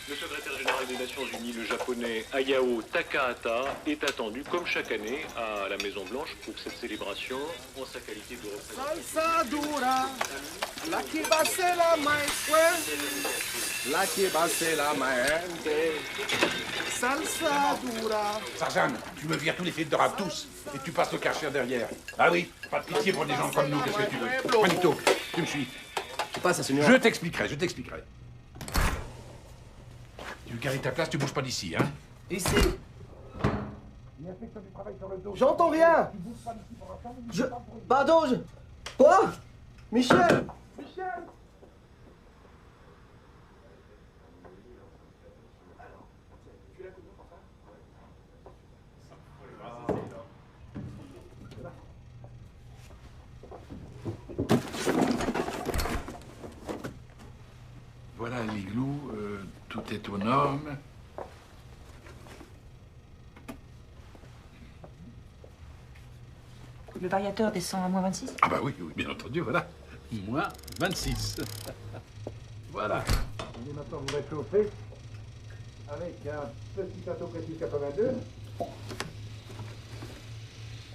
Le secrétaire général des Nations Unies, le japonais Hayao Takahata, est attendu comme chaque année à la Maison Blanche pour cette célébration en sa qualité de représentant. Salsa dura, la que va ser la más fuerte, la que va ser la más salsa dura. Tarzan, tu me vires tous les films de rap, tous, et tu passes le karcher derrière. Ah oui, pas de pitié pour des gens comme nous, qu'est-ce que tu veux? Juanito, tu me suis. ¿Qué pasa, señor? Je t'expliquerai. Tu gardes ta place, tu bouges pas d'ici, hein? Ici. J'entends rien. Pardon, Quoi? Michel. Voilà l'igloo, tout est aux normes. Le variateur descend à -26? Ah bah oui, bien entendu, voilà. -26. Voilà. On est maintenant vous réchauffer avec un petit plateau Petit 82.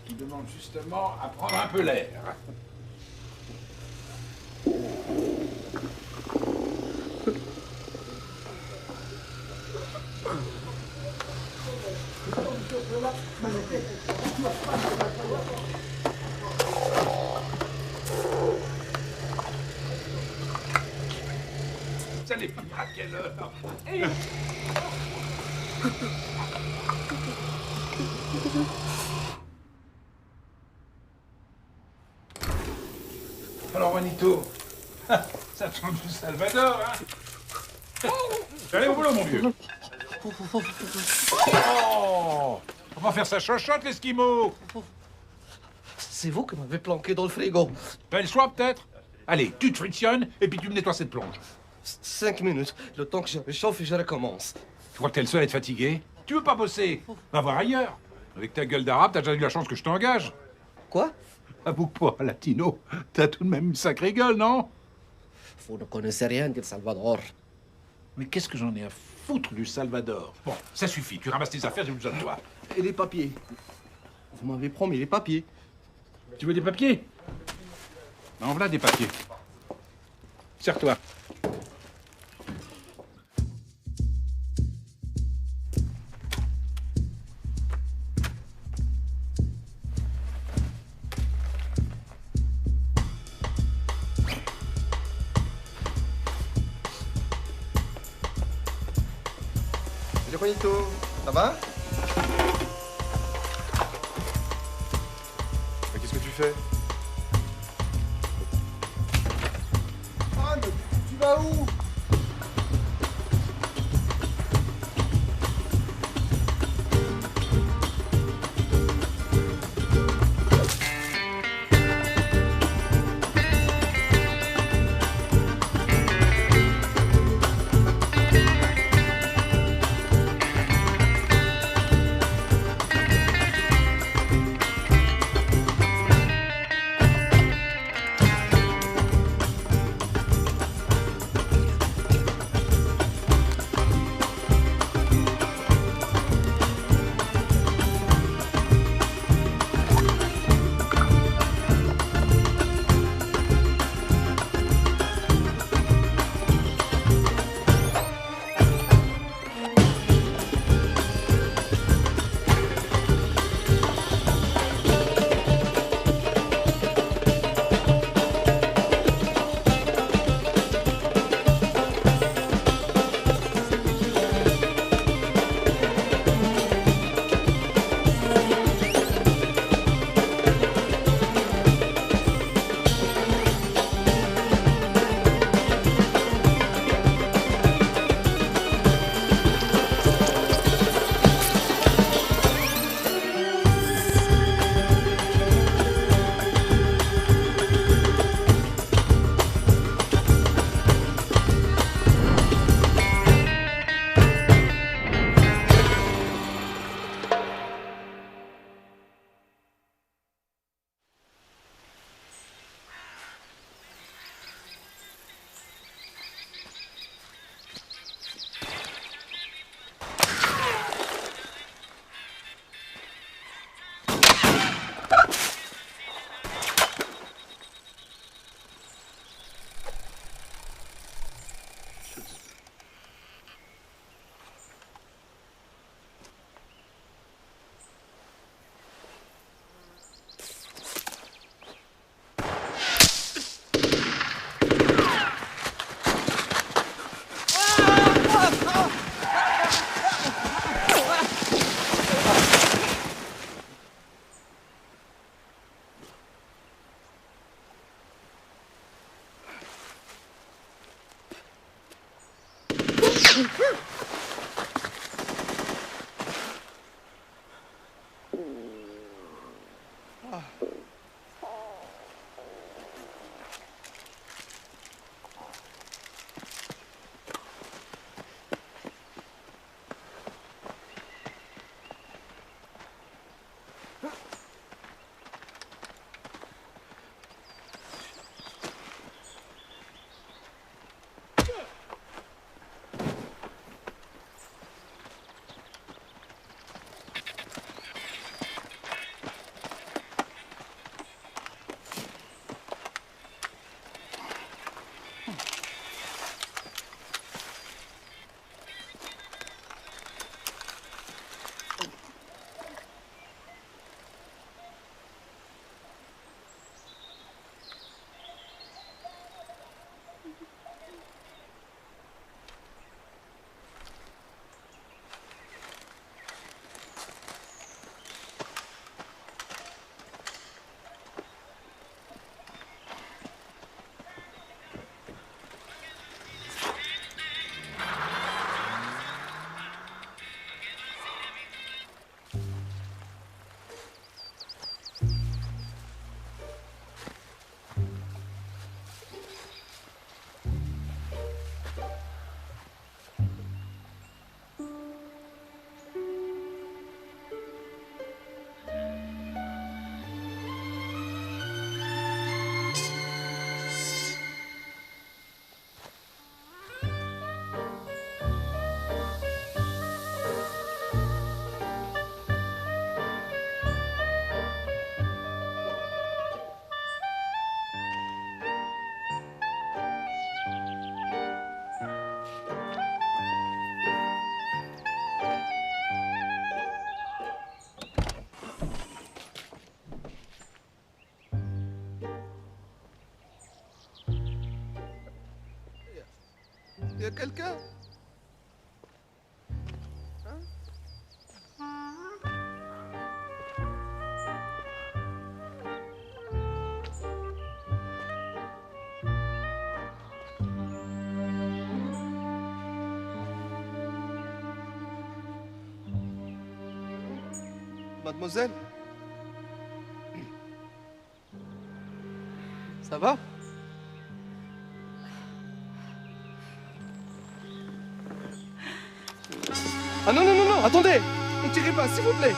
Qui demande justement à prendre un peu l'air. Vous allez finir à quelle heure? Alors, Juanito, ça change du Salvador, hein? Allez au boulot, mon vieux. Oh! On va faire sa chochotte, l'Esquimau. C'est vous qui m'avez planqué dans le frigo. Belle choix, peut-être? Allez, tu te frictionnes et puis tu me nettoies cette plonge. 5 minutes, le temps que je réchauffe et je recommence. Tu crois que t'es le seul à être fatigué? Tu veux pas bosser? Va voir ailleurs. Avec ta gueule d'arabe, t'as déjà eu la chance que je t'engage. Quoi? Avoue que pas, latino, t'as tout de même une sacrée gueule, non? Vous ne connaissez rien d'El Salvador. Mais qu'est-ce que j'en ai à foutre du Salvador? Bon, ça suffit, tu ramasses tes affaires, j'ai besoin de toi. Et les papiers? Vous m'avez promis les papiers. Tu veux des papiers? En voilà des papiers. Serre-toi. Salut Juanito, ça va? Mais qu'est-ce que tu fais? Anne, tu vas où? Y a quelqu'un? Hein? Mademoiselle? Ça va? Ah non, non, non, non, attendez! Ne tirez pas, s'il vous plaît!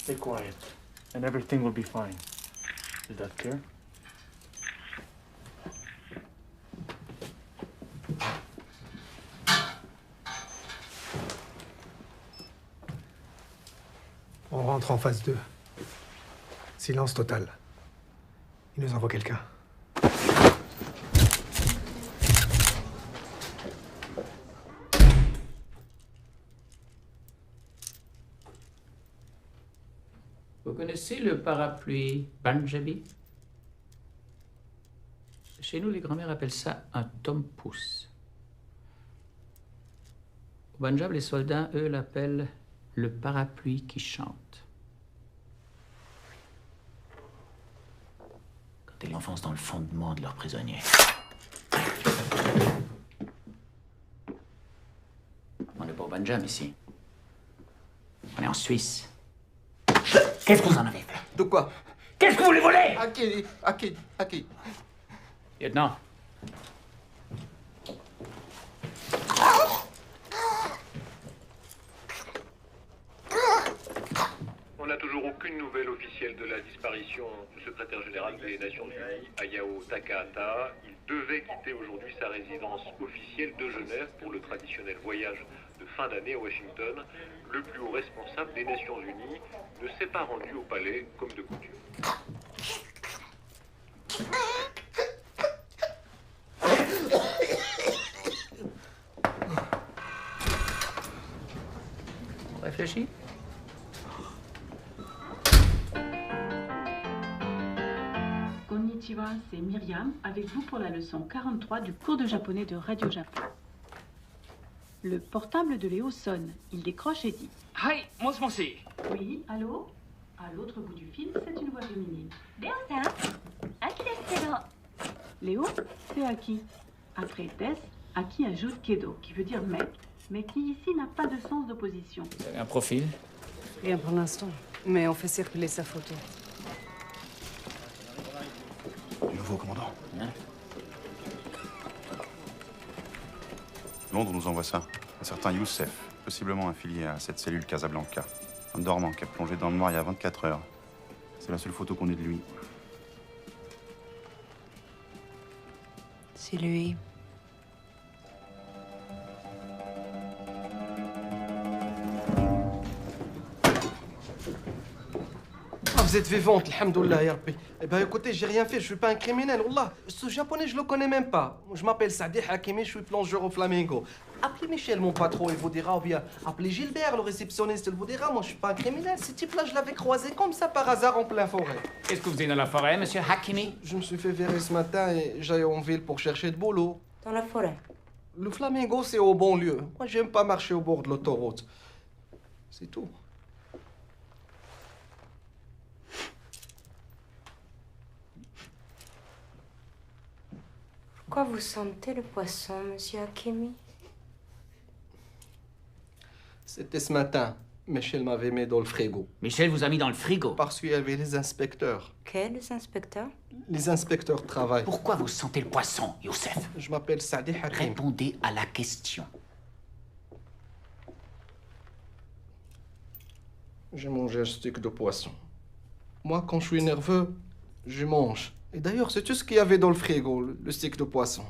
Stay quiet, and everything will be fine. Is that clear? On rentre en phase 2. Silence total. Il nous envoie quelqu'un. Vous connaissez le parapluie Punjabi? Chez nous, les grands-mères appellent ça un tom-pouce. Au Punjab, les soldats, eux, l'appellent le parapluie qui chante. Quand ils l'enfoncent dans le fondement de leurs prisonniers. On n'est pas au Punjab ici. On est en Suisse. Qu'est-ce que vous en avez fait? De quoi? Qu'est-ce que vous voulez voler? À qui? À qui? À qui? Lieutenant. toujours aucune nouvelle officielle de la disparition du secrétaire général des Nations Unies, Hayao Takahata. Il devait quitter aujourd'hui sa résidence officielle de Genève pour le traditionnel voyage de fin d'année à Washington. Le plus haut responsable des Nations Unies ne s'est pas rendu au palais comme de coutume. Réfléchis. Konnichiwa, c'est Myriam, avec vous pour la leçon 43 du cours de japonais de Radio Japon. Le portable de Léo sonne. Il décroche et dit « Hi, moshi. Oui, allô ?» À l'autre bout du fil, c'est une voix féminine. « Léo-san, Aki desu kedo. » Léo, c'est Aki. Après Des, Aki ajoute Kedo, qui veut dire mec, mais qui ici n'a pas de sens d'opposition. Vous avez un profil? Rien pour l'instant, mais on fait circuler sa photo. Du nouveau commandant. Hein? Londres nous envoie ça. Un certain Youssef, possiblement affilié à cette cellule Casablanca. Un dormant qui a plongé dans le noir il y a 24 heures. C'est la seule photo qu'on ait de lui. C'est lui. Vous êtes vivante, alhamdoulilah, ya Rabbi. Eh ben écoutez, j'ai rien fait, je suis pas un criminel, wallah. Ce japonais, je le connais même pas. Je m'appelle Saadi Hakimi, je suis plongeur au Flamingo. Appelez Michel, mon patron, il vous dira, ou bien appelez Gilbert, le réceptionniste, il vous dira. Moi, je suis pas un criminel. Ce type-là, je l'avais croisé comme ça par hasard en plein forêt. Qu'est-ce que vous faisiez dans la forêt, monsieur Hakimi? Je me suis fait virer ce matin et j'allais en ville pour chercher de boulot. Dans la forêt. Le Flamingo, c'est au bon lieu. Moi, j'aime pas marcher au bord de l'autoroute. C'est tout. Pourquoi vous sentez le poisson, monsieur Hakimi? C'était ce matin. Michel m'avait mis dans le frigo. Michel vous a mis dans le frigo? Parce qu'il y avait les inspecteurs. Quels inspecteurs? Les inspecteurs de travail. Pourquoi vous sentez le poisson, Youssef? Je m'appelle Saadi Hakim. Répondez à la question. J'ai mangé un steak de poisson. Moi, quand je suis nerveux, je mange. Et d'ailleurs, c'est tout ce qu'il y avait dans le frigo, le steak de poisson.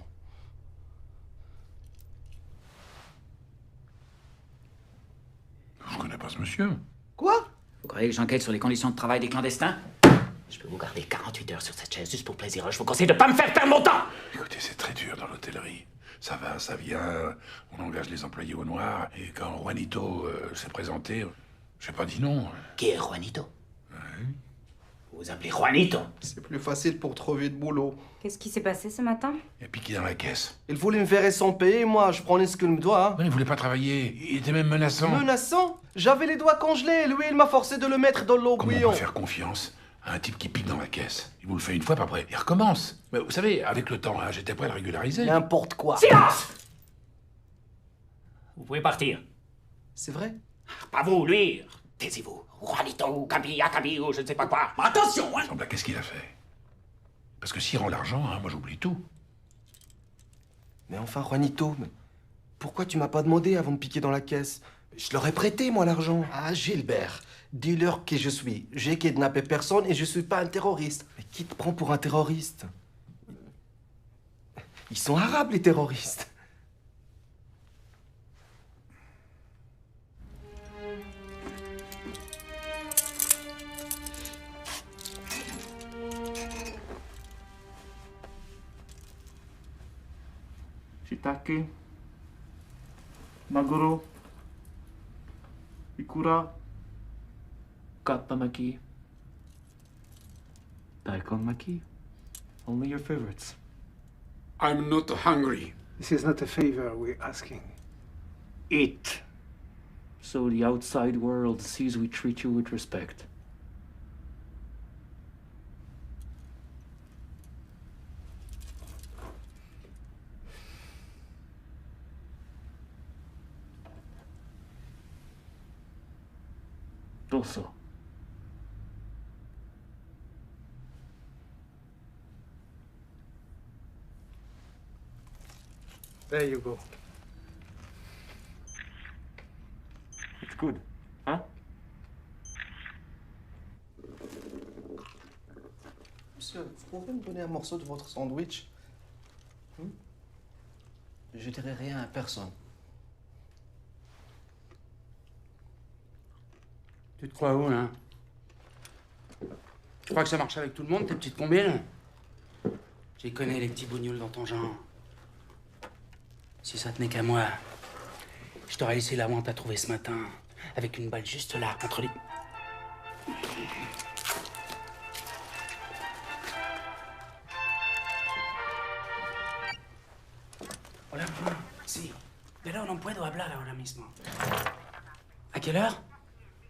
Je connais pas ce monsieur. Quoi? Vous croyez que j'enquête sur les conditions de travail des clandestins? Je peux vous garder 48 heures sur cette chaise juste pour plaisir. Je vous conseille de pas me faire perdre mon temps! Écoutez, c'est très dur dans l'hôtellerie. Ça va, ça vient, on engage les employés au noir, et quand Juanito s'est présenté, j'ai pas dit non. Qui est Juanito? Vous vous appelez Juanito? C'est plus facile pour trouver de boulot. Qu'est-ce qui s'est passé ce matin? Il a piqué dans la caisse. Il voulait me faire sans payer, moi, je prenais ce qu'il me doit. Hein. Mais il voulait pas travailler, il était même menaçant. Menaçant? J'avais les doigts congelés, lui, il m'a forcé de le mettre dans l'eau Comment on bouillon. peut faire confiance à un type qui pique dans la caisse? Il vous le fait une fois, puis après, il recommence. Mais vous savez, avec le temps, hein, j'étais prêt à le régulariser. N'importe quoi. Silence! Vous pouvez partir. C'est vrai? Pas vous, lui. Taisez-vous. Juanito, Kabi, Akabi, ou je ne sais pas quoi. Attention, hein! Semble, qu'est-ce qu'il a fait? Parce que s'il rend l'argent, hein, moi j'oublie tout. Mais enfin, Juanito, mais pourquoi tu m'as pas demandé avant de piquer dans la caisse? Je leur ai prêté, moi, l'argent. Ah, Gilbert, dis-leur qui je suis. J'ai kidnappé personne et je suis pas un terroriste. Mais qui te prend pour un terroriste? Ils sont arabes, les terroristes. Shiitake, maguro, ikura, kappamaki, daikonmaki. Only your favorites. I'm not hungry. This is not a favor we're asking. Eat. So the outside world sees we treat you with respect. Also. There you go. It's good, huh? que vous pouvez me donner un morceau de votre sandwich? Je dirai rien à personne. Tu te crois où, là? Tu crois que ça marche avec tout le monde, tes petites combines? J'y connais, les petits bougnoules dans ton genre. Si ça tenait qu'à moi, je t'aurais laissé la menthe à trouver ce matin, avec une balle juste là, entre les... Hola, si. Pero no puedo hablar ahora mismo. ¿A quelle heure?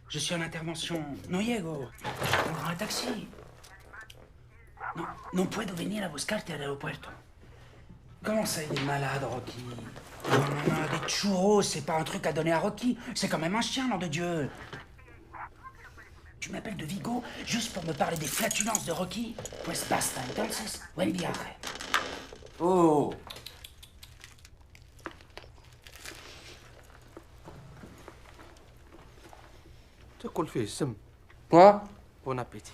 Je suis en intervention. No llego. Prends un taxi. No puedo venir a buscarte al aeropuerto. Comment ça, il est malade, Rocky? Non, des churros, c'est pas un truc à donner à Rocky. C'est quand même un chien, nom de Dieu. Tu m'appelles de Vigo juste pour me parler des flatulences de Rocky? Pues basta, entonces, buen viaje. Oh! تاكل فيه السم. Quoi? Bon appétit.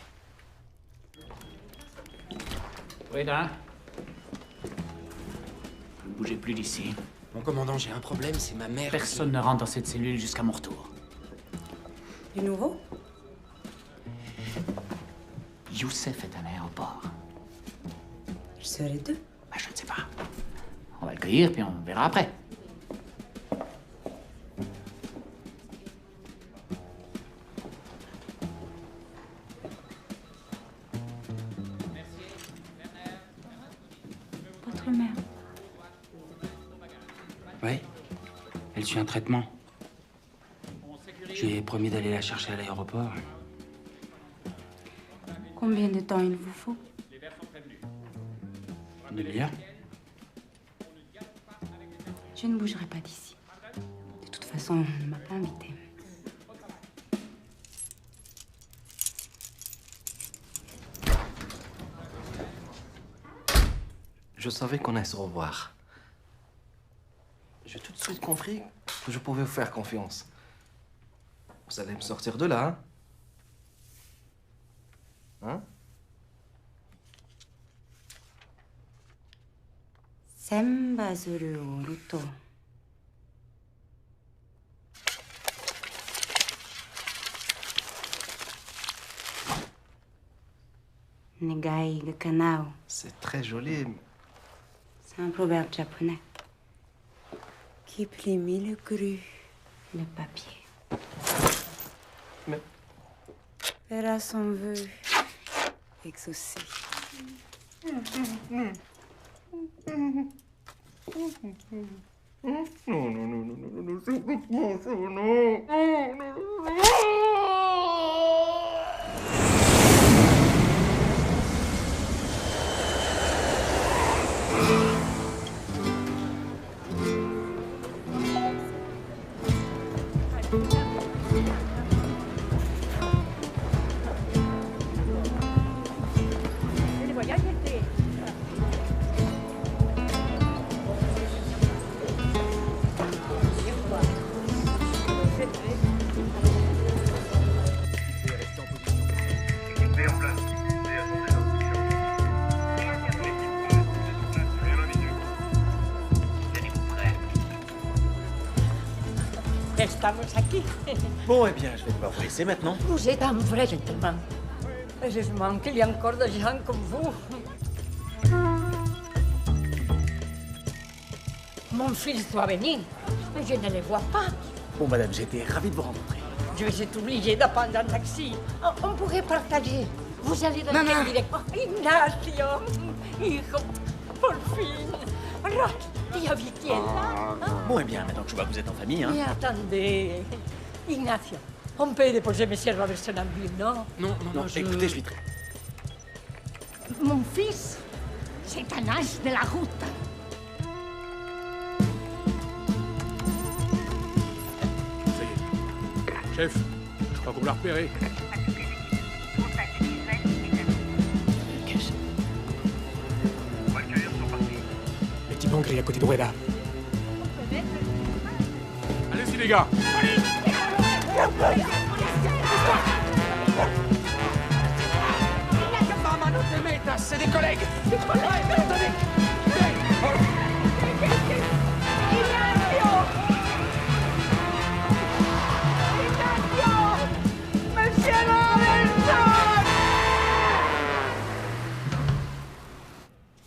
Oui, là. Ne bougez plus d'ici. Mon commandant, j'ai un problème, c'est ma mère... Personne ne rentre dans cette cellule jusqu'à mon retour. Du nouveau? Youssef est à l'aéroport. Ils seraient deux. Bah, je ne sais pas. On va le cueillir, puis on verra après. Votre mère. Oui. Elle suit un traitement. Je lui ai promis d'aller la chercher à l'aéroport. Combien de temps il vous faut? Une demi-heure. Je ne bougerai pas d'ici. De toute façon, on ne m'a pas invité. Je savais qu'on allait se revoir. J'ai tout de suite compris que je pouvais vous faire confiance. Vous allez me sortir de là, hein? Sembazuru oruto. Negai ga kanao. C'est très joli. C'est un proverbe japonais. Qui plie le cru, le papier. Mais... Verra son vœu exaucé. Estamos aquí. Bon, eh bien, je vais devoir vous laisser maintenant. Vous êtes un vrai gentleman. Je manque qu'il y a encore des gens comme vous. Mon fils doit venir, mais je ne le vois pas. Bon, madame, j'étais ravi de vous rencontrer. Je vais être obligée de prendre un taxi. On pourrait partager. Vous allez dans quelle direction? Ignacio, hijo, por fin. Tia Vitiella. Bon, eh bien, maintenant que je vois que vous êtes en famille, hein. Mais attendez, Ignacio, on peut déposer mes siervas de Senambule, non? Non, écoutez, je suis très... Mon fils, c'est un as de la route. Ça y est. Chef, je crois qu'on l'a repéré. Le petit banque est à côté de Rueda. Allez-y, les gars. Mamma, non te metti! Pétas, c'est des collègues. Des collègues, attendez. Monsieur Robinson!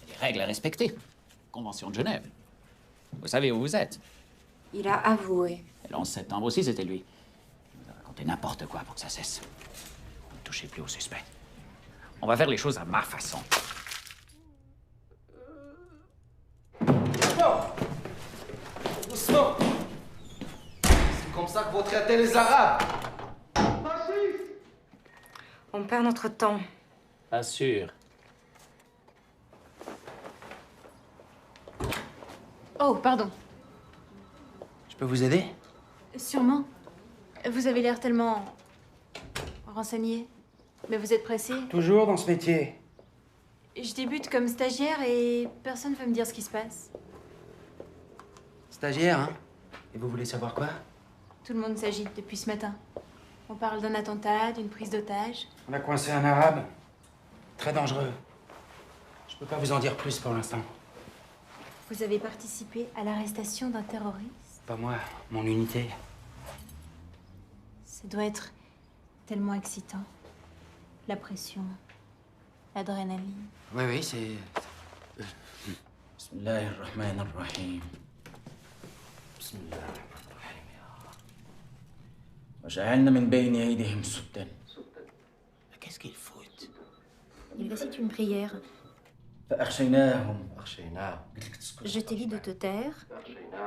Des règles à respecter. Convention de Genève. Vous savez où vous êtes. Il a avoué. Et le 11 septembre aussi, c'était lui. Il nous a raconté n'importe quoi pour que ça cesse. Ne touchez plus au suspect. On va faire les choses à ma façon. Doucement. C'est comme ça que vous traitez les Arabes. On perd notre temps. Pas sûr. Oh, pardon. Je peux vous aider? Sûrement. Vous avez l'air tellement... renseigné. Mais vous êtes pressé? Toujours dans ce métier. Je débute comme stagiaire et personne ne veut me dire ce qui se passe. Stagiaire, hein? Et vous voulez savoir quoi? Tout le monde s'agite depuis ce matin. On parle d'un attentat, d'une prise d'otage. On a coincé un arabe. Très dangereux. Je peux pas vous en dire plus pour l'instant. Vous avez participé à l'arrestation d'un terroriste? Pas moi, mon unité. Ça doit être tellement excitant. La pression, l'adrénaline. Oui, c'est... Bismillahirrahmanirrahim. Bismillahirrahmanirrahim, ya Rab. Waj'alna min bayni aydihim suddan. Qu'est-ce qu'ils foutent? Il récite une prière. فأخشيناهم. Je t'ai dit de te taire.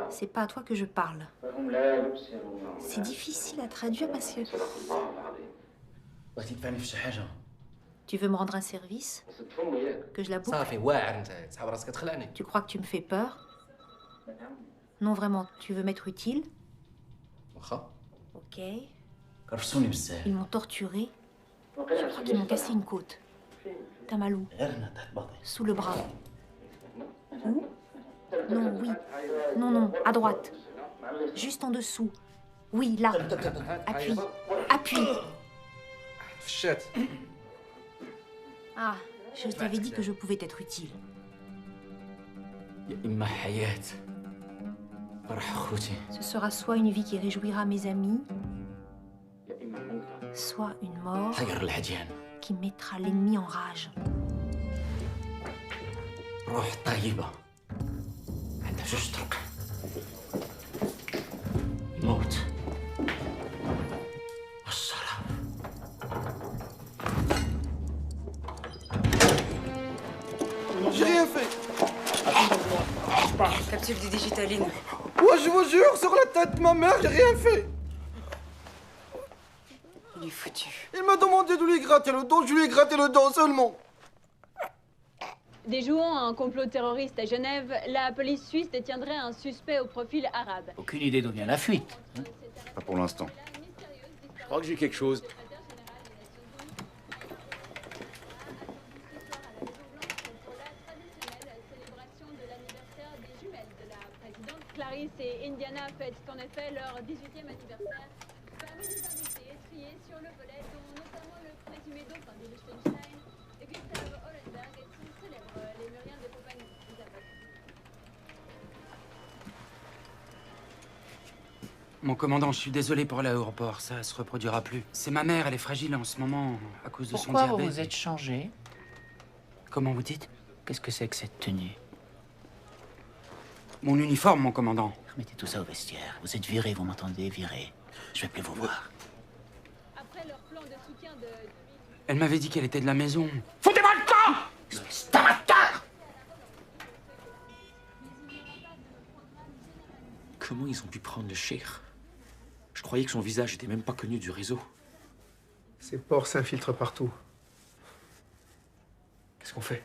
C'est pas à toi que je parle. C'est difficile à traduire parce que... Tu veux me rendre un service? Que je la boucle? Tu crois que tu me fais peur? Non, vraiment, tu veux m'être utile? Ok. Ils m'ont torturé. Je crois qu'ils m'ont cassé une côte. T'as mal où? Sous le bras. Où? Non, oui. Non, à droite. Juste en dessous. Oui, là. Appuie. Appuie. Ah, je t'avais dit que je pouvais t'être utile. Ce sera soit une vie qui réjouira mes amis, soit une mort qui mettra l'ennemi en rage. J'ai rien fait. Capsule du digitaline. Ouais, je vous jure, sur la tête de ma mère, j'ai rien fait. Il est foutu. Il m'a demandé de lui gratter le dos, je lui ai gratté le dos seulement. Déjouant un complot terroriste à Genève, la police suisse détiendrait un suspect au profil arabe. Aucune idée d'où vient la fuite. Hein? Pas pour l'instant. Je crois que j'ai quelque chose. Clarisse et Indiana fêtent en effet leur 18e anniversaire. Parmi les invités triés sur le volet, dont notamment le présumé dauphin de Liechtenstein, Gustav Hollenberg et son célèbre lémurien de compagnie, Isabelle. Mon commandant, je suis désolé pour l'aéroport, ça se reproduira plus. C'est ma mère, elle est fragile en ce moment à cause de son diabète. Pourquoi vous vous êtes changé? Comment vous dites? Qu'est-ce que c'est que cette tenue? Mon uniforme, mon commandant. Remettez tout ça au vestiaire. Vous êtes viré, vous m'entendez? Viré. Je vais plus vous voir. Après leur plan de soutien de... Elle m'avait dit qu'elle était de la maison. Foutez-moi le camp! Espèce d'amateur! Comment ils ont pu prendre le cheikh? Je croyais que son visage était même pas connu du réseau. Ces porcs s'infiltrent partout. Qu'est-ce qu'on fait?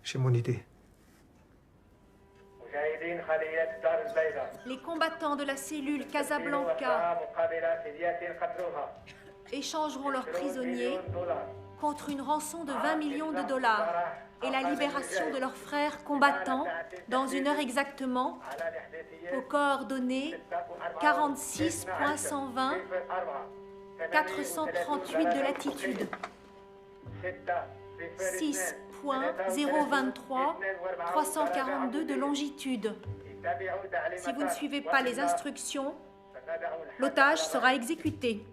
J'ai mon idée. Les combattants de la cellule Casablanca échangeront leurs prisonniers contre une rançon de 20 millions de dollars et la libération de leurs frères combattants dans une heure exactement aux coordonnées 46.120 438 de latitude. 6.023 342 de longitude. Si vous ne suivez pas les instructions, l'otage sera exécuté.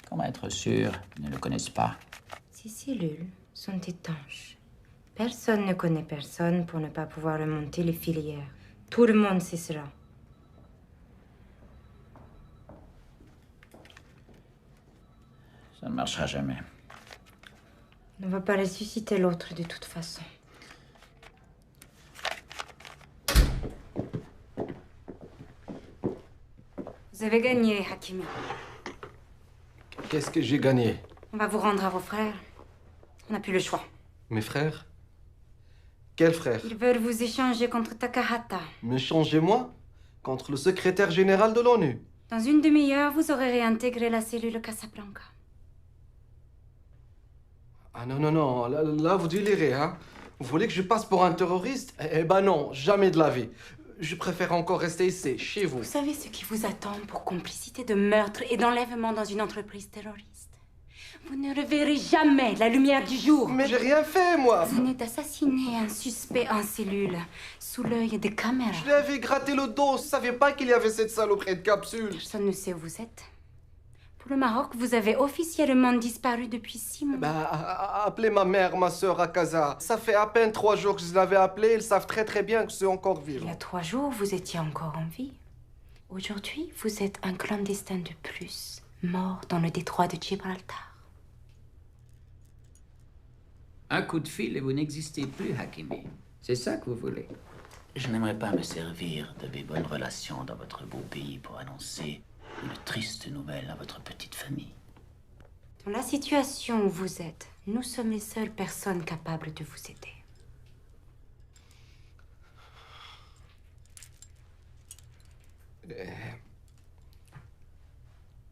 Comment être sûr qu'ils ne le connaissent pas? Ces cellules sont étanches. Personne ne connaît personne pour ne pas pouvoir remonter les filières. Tout le monde sait cela. Ça ne marchera jamais. On ne va pas ressusciter l'autre de toute façon. Vous avez gagné, Hakimi. Qu'est-ce que j'ai gagné? On va vous rendre à vos frères. On n'a plus le choix. Mes frères? Quels frères? Ils veulent vous échanger contre Takahata. M'échangez-moi contre le secrétaire général de l'ONU. Dans une demi-heure, vous aurez réintégré la cellule Casablanca. Ah non, non, non, là vous délirez, hein? Vous voulez que je passe pour un terroriste? Eh ben non, jamais de la vie. Je préfère encore rester ici, chez vous. Vous savez ce qui vous attend pour complicité de meurtre et d'enlèvement dans une entreprise terroriste? Vous ne reverrez jamais la lumière du jour. Mais j'ai rien fait, moi. Vous venez d'assassiner un suspect en cellule, sous l'œil des caméras. Je lui avais gratté le dos, je savais pas qu'il y avait cette saloperie de capsule. Personne ne sait où vous êtes. Pour le Maroc, vous avez officiellement disparu depuis 6 mois. Bah, appelez ma mère, ma sœur à Casa. Ça fait à peine 3 jours que je l'avais appelée, ils savent très très bien que je suis encore vivant. Il y a 3 jours, vous étiez encore en vie. Aujourd'hui, vous êtes un clandestin de plus, mort dans le détroit de Gibraltar. Un coup de fil et vous n'existez plus, Hakimi. C'est ça que vous voulez? Je n'aimerais pas me servir de mes bonnes relations dans votre beau pays pour annoncer une triste nouvelle à votre petite famille. Dans la situation où vous êtes, nous sommes les seules personnes capables de vous aider.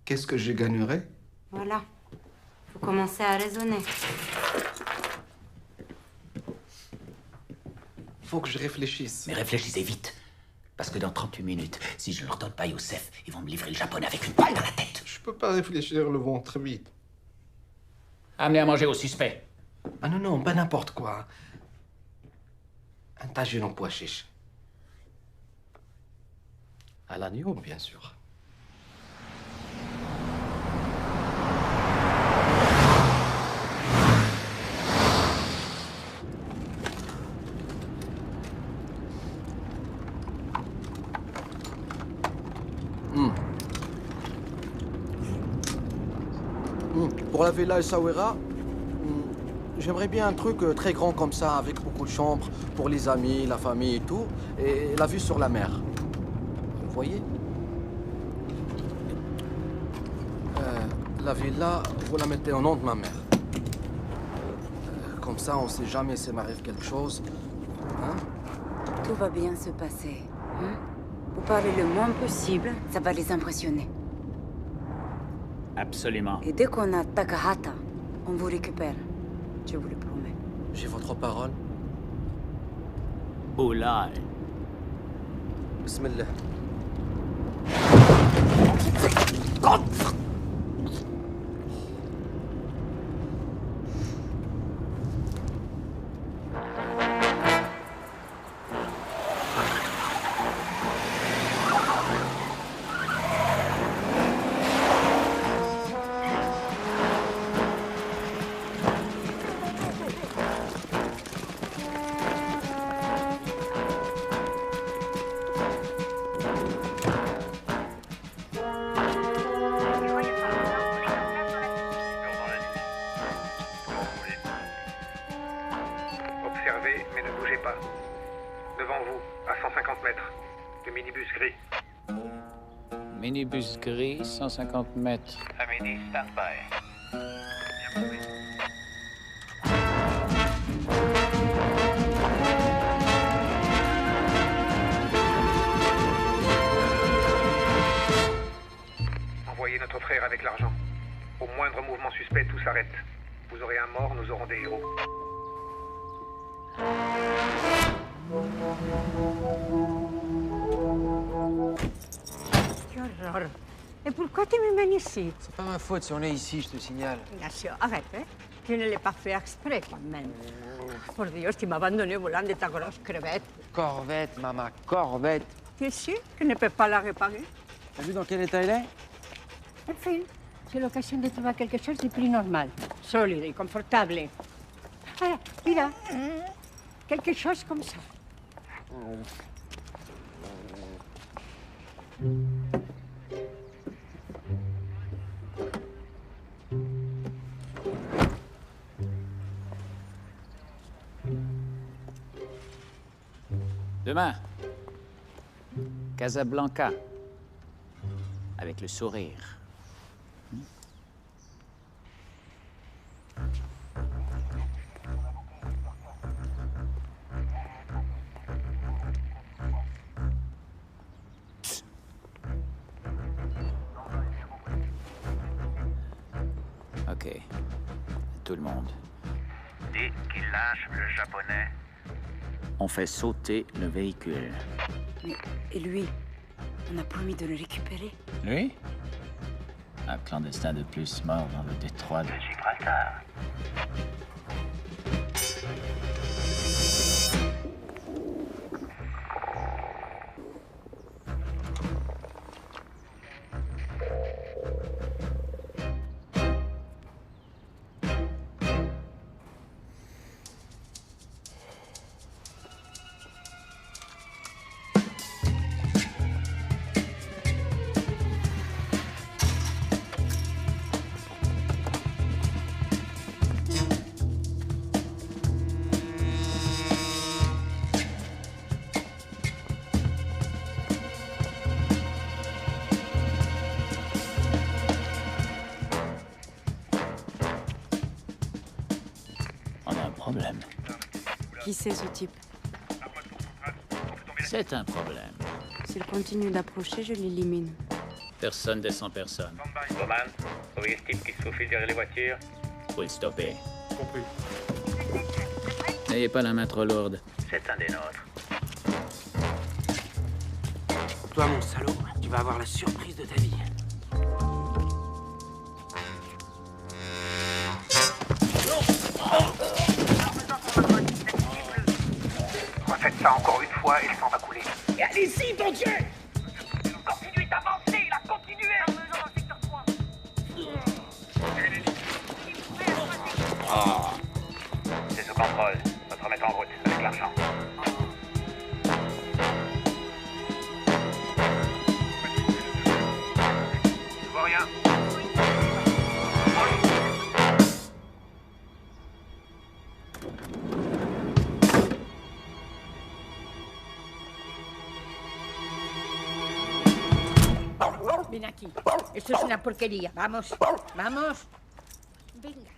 Qu'est-ce que je gagnerais? Voilà. Vous commencez à raisonner. Faut que je réfléchisse. Mais réfléchissez vite. Parce que dans 38 minutes, si je ne leur donne pas Youssef, ils vont me livrer le japonais avec une balle dans la tête. Je peux pas réfléchir le ventre vide. Amenez à manger au suspect. Ah non, non, pas n'importe quoi. Un tagine en pois chiche. À l'agneau, bien sûr. Pour la villa El Sawera, j'aimerais bien un truc très grand comme ça, avec beaucoup de chambres, pour les amis, la famille et tout, et la vue sur la mer. Vous voyez? La villa, vous la mettez au nom de ma mère. Comme ça, on sait jamais s'il m'arrive quelque chose. Hein? Tout va bien se passer. Hein? Vous parlez le moins possible, ça va les impressionner. Absolument. Et dès qu'on a Takahata, on vous récupère. Je vous le promets. J'ai votre parole. Oulal. Bismillah. Observez, mais ne bougez pas. Devant vous, à 150 mètres, le minibus gris. Minibus gris, 150 mètres. Amélie, stand-by. Envoyez notre frère avec l'argent. Au moindre mouvement suspect, tout s'arrête. Vous aurez un mort, nous aurons des héros. Qué horror. Et pourquoi tu me mènes ici? C'est pas ma faute si on est ici, je te signale. Ignacio, arrête, hein. Tu ne l'as pas fait exprès, quand même. Por Dios, tu m'as abandonné volant de ta grosse crevette. Corvette, maman, corvette. Tu es sûr que je ne peux pas la réparer? T'as vu dans quel état il est? Enfin, c'est l'occasion de trouver quelque chose de plus normal, solide et confortable. Ah, mira, quelque chose comme ça. Demain, Casablanca, avec le sourire. Ok, tout le monde. Dès qu'il lâche le japonais, On fait sauter le véhicule. Mais, et lui? On a promis de le récupérer. Lui? Un clandestin de plus mort dans le détroit de Gibraltar. Problème. Qui c'est ce type? C'est un problème. S'il continue d'approcher, je l'élimine. Personne descend personne. Bowman, vous voyez ce type qui se faufile derrière les voitures? Faut le stopper. Compris. N'ayez pas la main trop lourde. C'est un des nôtres. Toi, mon salaud, tu vas avoir la surprise de ta vie. Refaites ça encore une fois et le sang va couler. Et allez-y, bon Dieu! Continuez d'avancer, là, continuez! C'est sous contrôle. Votre remettre en route avec l'argent. Je vois rien. Ven aquí. Esto es una porquería. Vamos, vamos. Venga.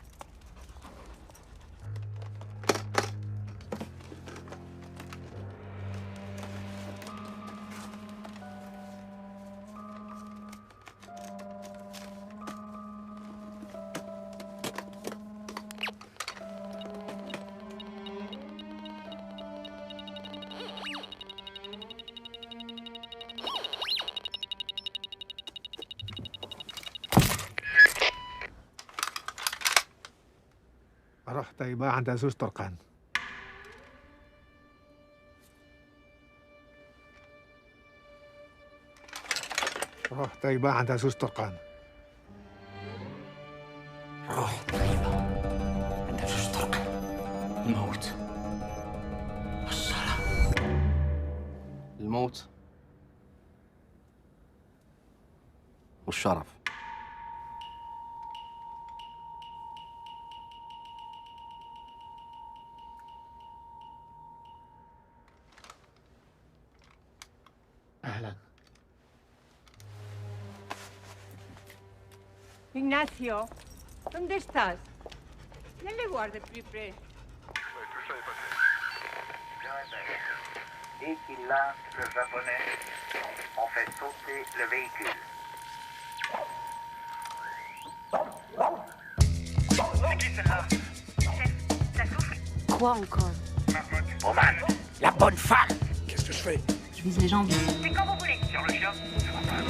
رحت يبقى عند عزوز طرقان. رحت يبقى عند عزوز طرقان. روح طيبة عند عزوز طرقان. الموت والصلاة. الموت والشرف. أهلا. Ignacio, ¿dónde estás? Viens le voir de plus près. Dès qu'il lâche le japonais, on fait sauter le véhicule. C'est qui celle-là? Ça souffle. Quoi encore? Bowman, La bonne femme! qu'est-ce que je fais? Je vise les jambes. C'est quand vous voulez. Sur le chien, ça va pas.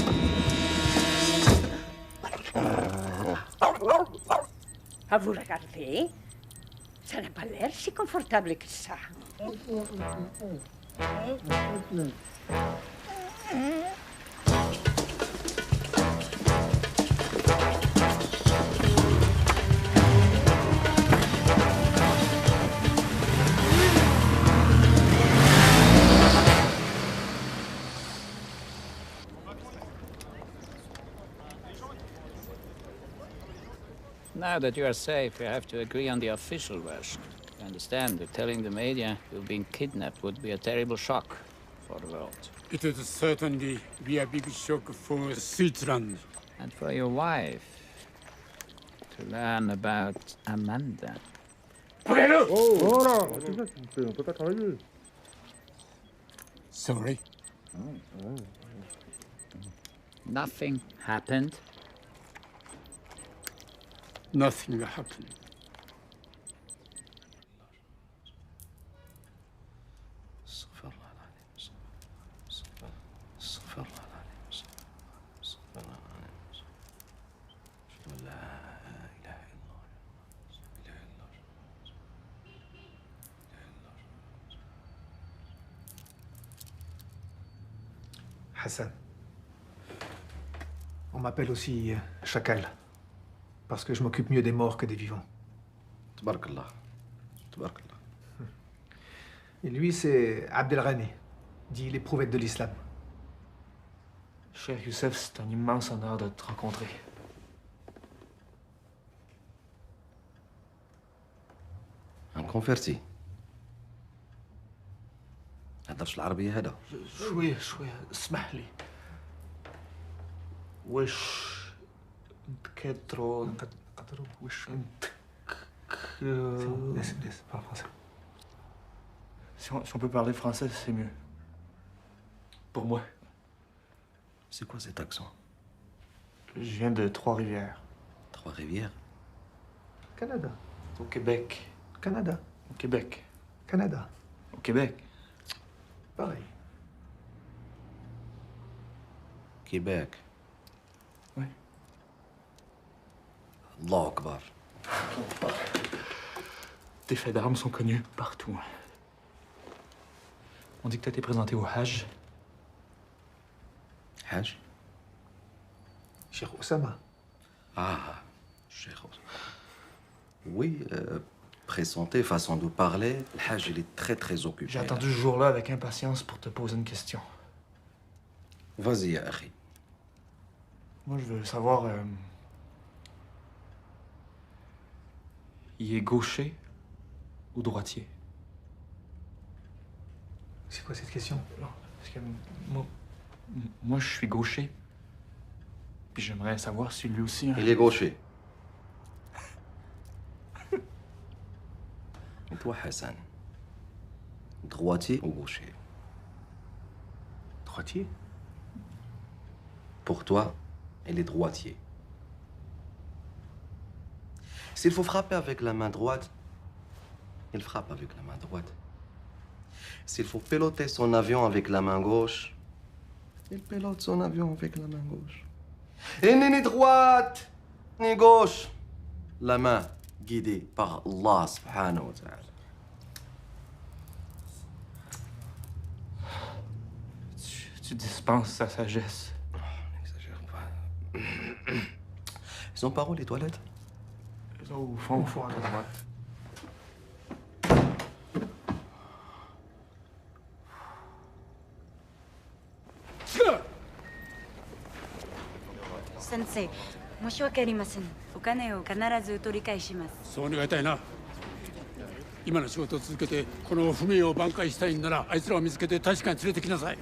À vous regarder, ça n'a pas l'air si confortable que ça. Now that you are safe, you have to agree on the official version. You understand that telling the media you've been kidnapped would be a terrible shock for the world. It would certainly be a big shock for Switzerland. And for your wife to learn about Amanda. Sorry. Nothing happened. Nothing happened. Hassan. On m'appelle aussi Chacal. Parce que je m'occupe mieux des morts que des vivants. Tabarakallah. Tabarakallah. Et lui, c'est Abdelrani, dit l'éprouvette de l'islam. Cher Youssef, c'est un immense honneur de te rencontrer. Un converti. هدرش العربية هذا. شوية اسمح لي. وش Ketro. Laisse, parle français. Si on peut parler français, c'est mieux. Pour moi. C'est quoi cet accent? Je viens de Trois-Rivières. Trois-Rivières? Canada. Au Québec. Canada. Au Québec. Canada. Au Québec. Pareil. Québec. Oui. Allah Akbar. Tes faits d'armes sont connus partout. On dit que t'as été présenté au Hajj. Hajj? Cheikh Oussama. Ah, Cheikh Oussama. Oui, présenté, façon de parler. Le Hajj, il est très occupé. J'ai attendu ce jour-là avec impatience pour te poser une question. Vas-y, ya akhi. Moi, je veux savoir... il est gaucher ou droitier? C'est quoi cette question? Non, parce que moi, je suis gaucher. Puis j'aimerais savoir si lui aussi... Il est gaucher. Et toi, Hassan? Droitier ou gaucher? Droitier? Pour toi, il est droitier. S'il faut frapper avec la main droite, il frappe avec la main droite. S'il faut piloter son avion avec la main gauche, il pilote son avion avec la main gauche. Et ni droite, ni gauche. La main guidée par Allah subhanahu wa ta'ala. Tu dispenses sa sagesse. N'exagère pas. Ils ont par où les toilettes? Au fond, à droite. Sensei, 申し訳ありません。お金を必ず取り返します。そう願いたいな。今の仕事を続けてこの不明を挽回したいんならあいつらを見つけて大使館に連れてきなさい。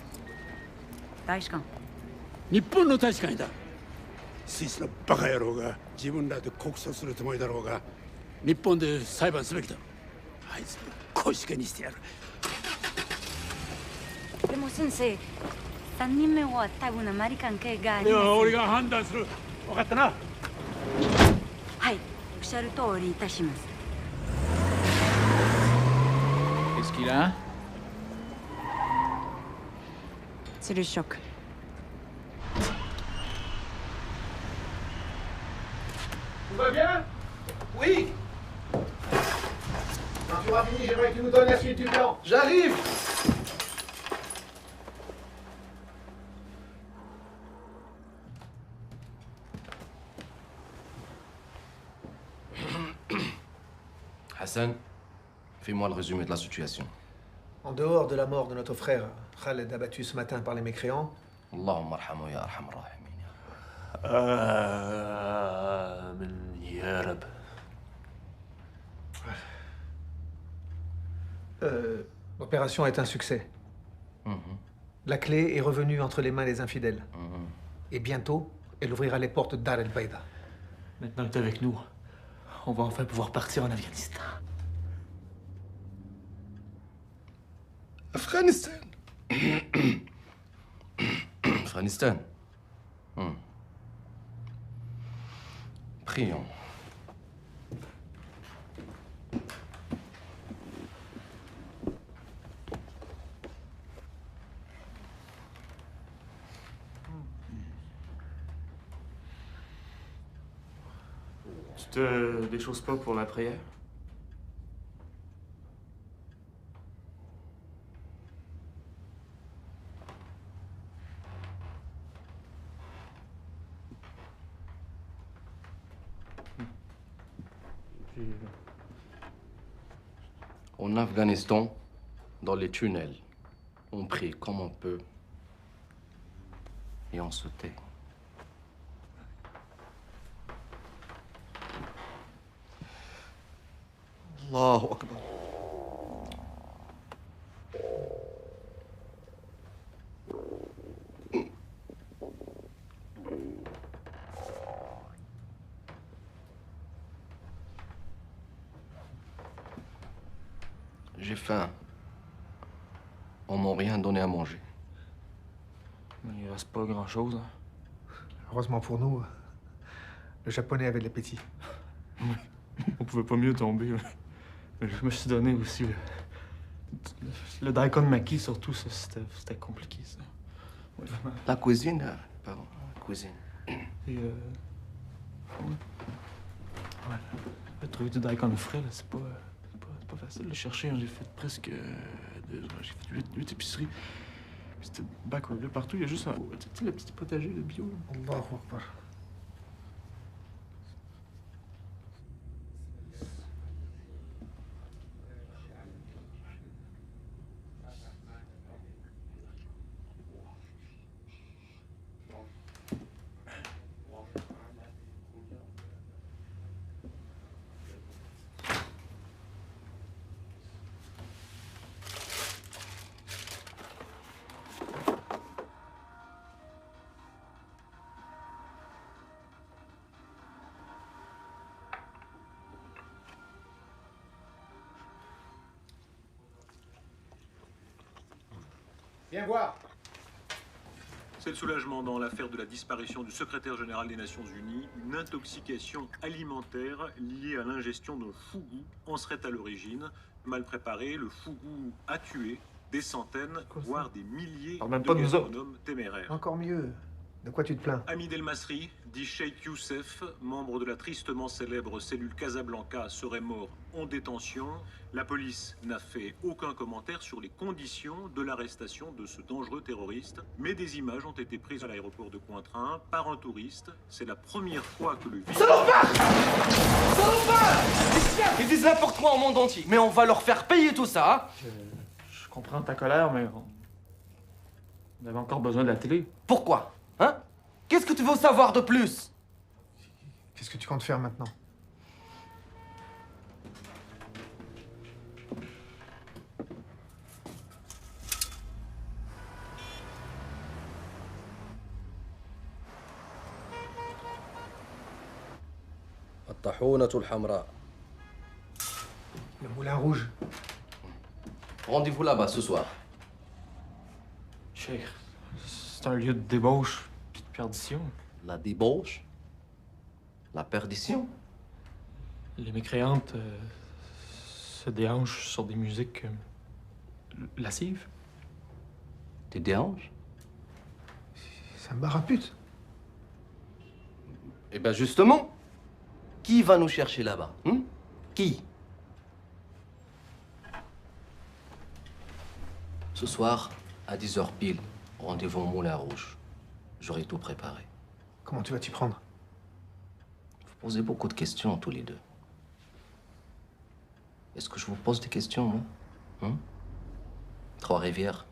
大使館？日本の大使館だ。スイスのバカ野郎が自分らで告訴するつもりだろうが日本で裁判すべきだ。あいつを小石けにしてやる。でも先生、3人目は多分アメリカン系があります。では俺が判断する。分かったな。はい、おっしゃる通りいたします。Qu'est-ce qu'il a? C'est le choc. Tout va bien? Oui. Quand tu auras fini, j'aimerais que tu nous donnes la suite du plan. J'arrive. Hassan, fais-moi le résumé de la situation. En dehors de la mort de notre frère, Khaled abattu ce matin par les mécréants, Allahumma arhamu ya arhamar rahimin. Ya Rab. l'opération est un succès. La clé est revenue entre les mains des infidèles. Et bientôt, elle ouvrira les portes d'Ar el-Baïda. Maintenant que t'es avec nous, on va enfin pouvoir partir en Afghanistan. Afghanistan. Afghanistan. Prions. Tu te déchausses pas pour la prière? En Afghanistan, dans les tunnels, on prie comme on peut et on se tait. Allahu Akbar. J'ai faim. On m'a rien donné à manger. Il reste pas grand-chose. Hein. Heureusement pour nous, le Japonais avait de l'appétit. On pouvait pas mieux tomber. Mais je me suis donné aussi. Le daikon maki, surtout, ça, c'était compliqué, ça. Ouais. La cuisine, pardon, la cuisine. Et ouais. Trouver du daikon frais, là, c'est pas facile de le chercher. Hein. J'ai fait presque 2 heures. J'ai fait 8 épiceries. Puis c'était backward. Là, partout, il y a juste un... Tu sais, le petit potager de bio. Allahu Akbar. Viens voir. C'est le soulagement dans l'affaire de la disparition du secrétaire général des Nations Unies. Une intoxication alimentaire liée à l'ingestion d'un fougou en serait à l'origine. Mal préparé, le fougou a tué des centaines, voire des milliers de gastronomes téméraires. Encore mieux. De quoi tu te plains? Hamid El Masri, dit Cheikh Youssef, membre de la tristement célèbre cellule Casablanca, serait mort en détention. La police n'a fait aucun commentaire sur les conditions de l'arrestation de ce dangereux terroriste, mais des images ont été prises à l'aéroport de Cointrin par un touriste. C'est la première fois que le... Salopard! Salopard! Ils disent n'importe quoi au monde entier, mais on va leur faire payer tout ça. Je comprends ta colère, mais on avait encore besoin de la télé. Pourquoi? Hein? Qu'est-ce que tu veux savoir de plus? Qu'est-ce que tu comptes faire maintenant? Le moulin rouge. Rendez-vous là-bas ce soir. Cheikh, c'est un lieu de débauche puis de perdition. La débauche? La perdition? Les mécréantes se déhanchent sur des musiques lascives. Des déhanches? C'est un bar à pute. Eh ben justement, Qui va nous chercher là-bas? Qui? Ce soir, à 10h pile, rendez-vous au Moulin Rouge. J'aurai tout préparé. Comment tu vas t'y prendre? Vous posez beaucoup de questions, tous les deux. Est-ce que je vous pose des questions, moi? Trois-Rivières,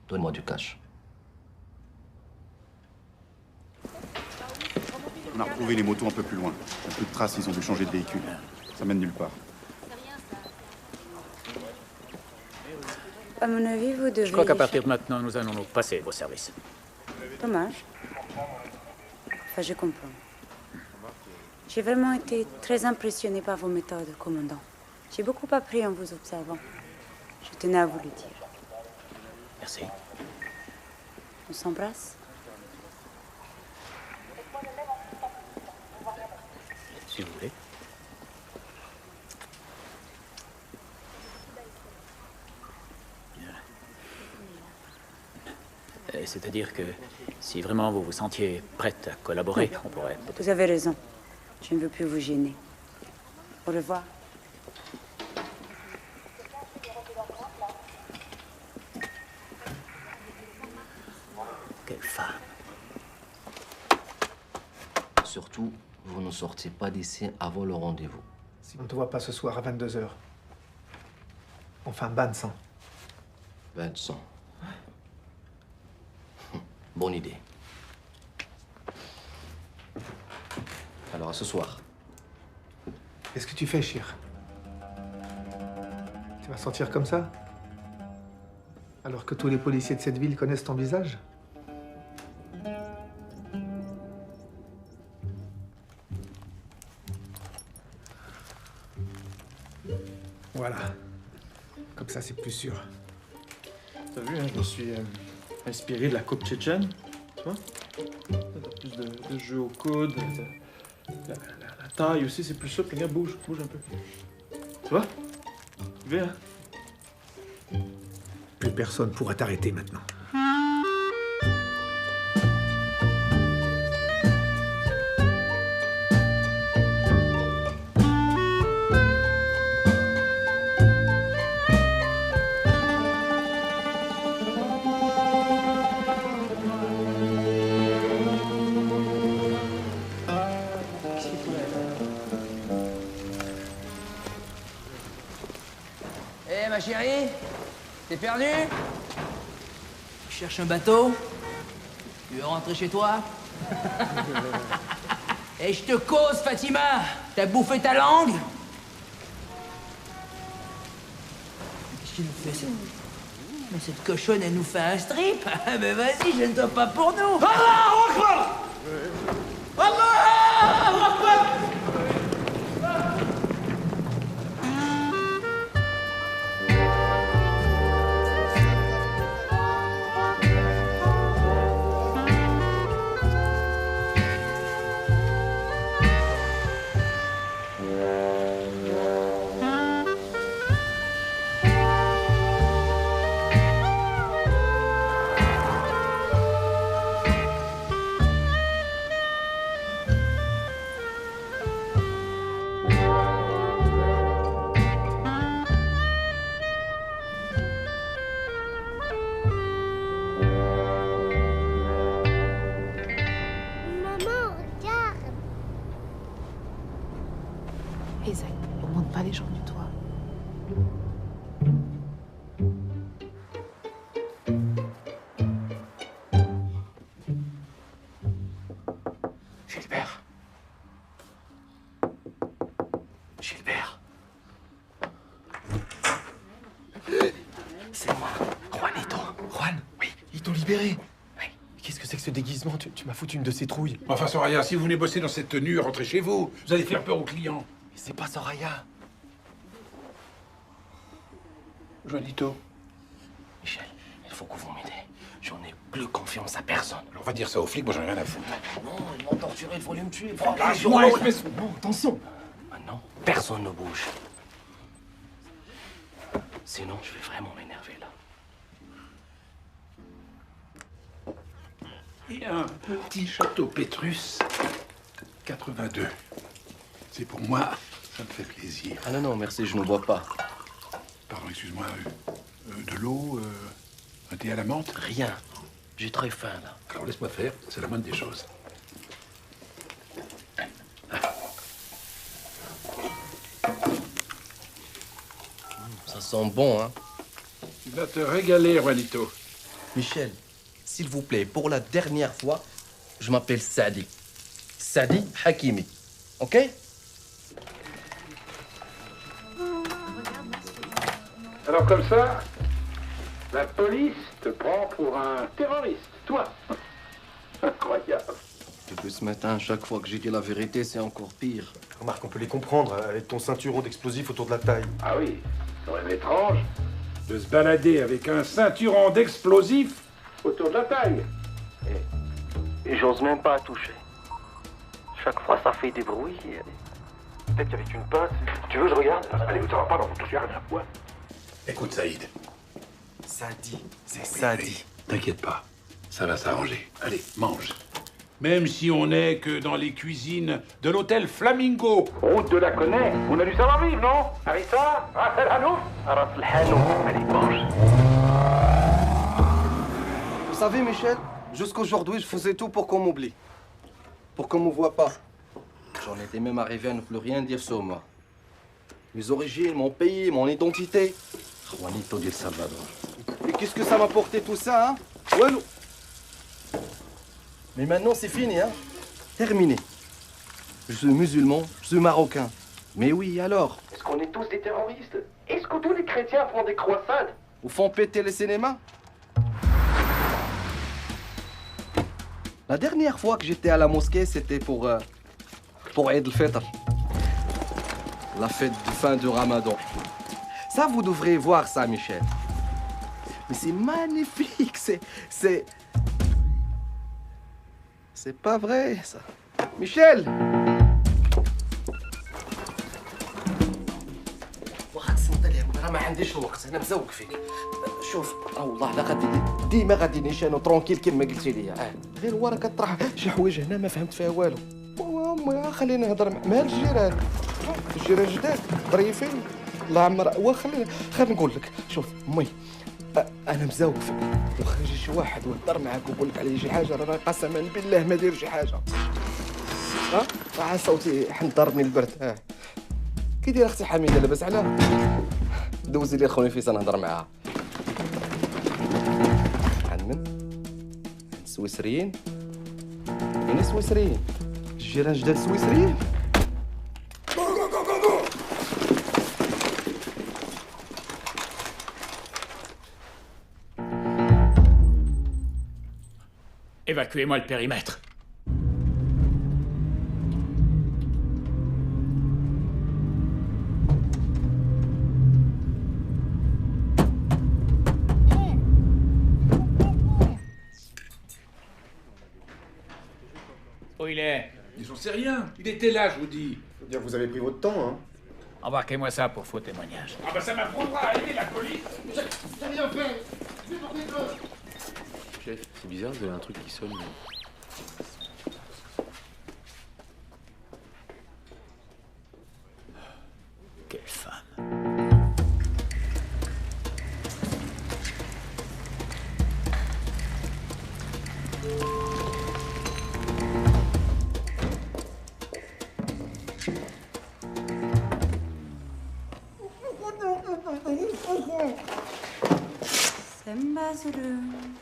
donne-moi du cash. On a retrouvé les motos un peu plus loin. Il y a peu de traces, ils ont dû changer de véhicule. Ça mène nulle part. À mon avis, vous devez... Je crois qu'à partir de maintenant, nous allons nous passer vos services. Dommage. Enfin, je comprends. J'ai vraiment été très impressionnée par vos méthodes, commandant. J'ai beaucoup appris en vous observant. Je tenais à vous le dire. Merci. On s'embrasse? Si vous voulez. C'est-à-dire que si vraiment vous vous sentiez prête à collaborer, on pourrait peut-être... Vous avez raison. Je ne veux plus vous gêner. Au revoir. Quelle femme. Surtout, vous ne sortez pas d'ici avant le rendez-vous. Si on ne te voit pas ce soir à 22h, on fait un bain de sang. Bain de sang. Bonne idée. Alors, à ce soir. Qu'est-ce que tu fais, Chir? Tu vas sortir comme ça? Alors que tous les policiers de cette ville connaissent ton visage? Voilà. Comme ça, c'est plus sûr. T'as vu, hein, je me suis inspiré de la coupe tchétchène, tu vois? T'as plus de jeu au coude, la taille aussi, c'est plus souple. Regarde, bouge un peu. Tu vois? Viens. Plus personne pourra t'arrêter maintenant. Ma chérie, t'es perdu? Tu cherches un bateau? Tu veux rentrer chez toi? Et je te cause, Fatima! T'as bouffé ta langue? Qu'est-ce qu'il nous fait, ça? Mais cette cochonne, elle nous fait un strip? Ah, mais vas-y, gêne-toi pas pour nous! Allah Akbar! Allah Akbar! Isaac, on monte pas les gens du toit. Gilbert. Gilbert. C'est moi, Juanito. Juan? Oui, ils t'ont libéré. Oui. Qu'est-ce que c'est que ce déguisement? Tu m'as foutu une de ces trouilles. Enfin, Soraya, si vous venez bosser dans cette tenue, rentrez chez vous. Vous allez faire peur aux clients. Mais c'est pas Soraya. Juanito. Michel, il faut que vous m'aidez. J'en ai plus confiance à personne. Alors, on va dire ça aux flics, moi j'en ai rien à foutre. Non, ils m'ont torturé, il faut aller me tuer. Lâche-moi, espèce... Bon, attention. Maintenant, personne ne bouge. Sinon, je vais vraiment m'énerver là. Il y a un petit château Pétrus, 82. C'est pour moi, ça me fait plaisir. Ah non, non, merci, je ne bois pas. Pardon, excuse-moi. De l'eau, un thé à la menthe? Rien. J'ai très faim, là. Alors laisse-moi faire, c'est la moindre des choses. Ça sent bon, hein? Tu vas te régaler, Juanito. Michel, s'il vous plaît, pour la dernière fois, je m'appelle Sadi. Sadi Hakimi. OK? Alors comme ça, la police te prend pour un terroriste, toi. Incroyable. Depuis ce matin, chaque fois que j'ai dit la vérité, c'est encore pire. Remarque, on peut les comprendre, avec ton ceinturon d'explosifs autour de la taille. Ah oui, c'est quand même étrange de se balader avec un ceinturon d'explosifs autour de la taille. Et j'ose même pas toucher. Chaque fois, ça fait des bruits. Peut-être qu'avec une pince... Tu veux, je regarde? Allez, ça va pas, on touche à rien. Ouais. Écoute, Saïd. Sadi, c'est Sadi. T'inquiète pas, ça va s'arranger. Allez, mange. Même si on n'est que dans les cuisines de l'hôtel Flamingo. Route de la Connaît, on a du savoir-vivre, non? Harissa, Raphaël Hanouf. Allez, mange. Vous savez, Michel, jusqu'aujourd'hui, je faisais tout pour qu'on m'oublie. Pour qu'on me voie pas. J'en étais même arrivé à ne plus rien dire sur moi. Mes origines, mon pays, mon identité. Juanito del Salvador. Et qu'est-ce que ça m'a apporté tout ça, hein? Ouais, non. Mais maintenant, c'est fini, hein? Terminé. Je suis musulman, je suis marocain. Mais oui, alors? Est-ce qu'on est tous des terroristes? Est-ce que tous les chrétiens font des croisades? Ou font péter les cinémas? La dernière fois que j'étais à la mosquée, c'était pour Eid al-Fitr. La fête de fin du Ramadan. Ça, vous devrez voir ça, Michel. Mais c'est magnifique, c'est pas vrai, ça. Michel! واخا تصنت لي راه ما عنديش الوقت انا مزوق فيك شوف والله لا غادي ديما غادي نعيش انا ترونكيل كما قلتي لي غير هو راه كطرح شي حوايج هنا ما فهمت فيها والو خليني نهضر مع الجيران جداد ظريفين الله عمر خليني نقول لك شوف مي انا مزوق فيك واخا يجي شي واحد ويهضر معاك ويقول لك عليه شي حاجه راه قسما بالله ما داير شي حاجه صوتي حن ضربني البرد كي دايره اختي حميده لاباس عليها دوزي لي خويا فيصل نهضر معاها عن سويسريين يعني سويسريين الجيران جداد سويسريين Évacuez-moi le périmètre. Où il est? J'en sais rien. Il était là, je vous dis. Faut dire que vous avez pris votre temps, hein. Embarquez-moi ça pour faux témoignage. Ah bah ça m'apprendra à aider la police. J'ai rien fait. Je vais porter plainte. Chef, c'est bizarre, vous avez un truc qui sonne. Quelle femme.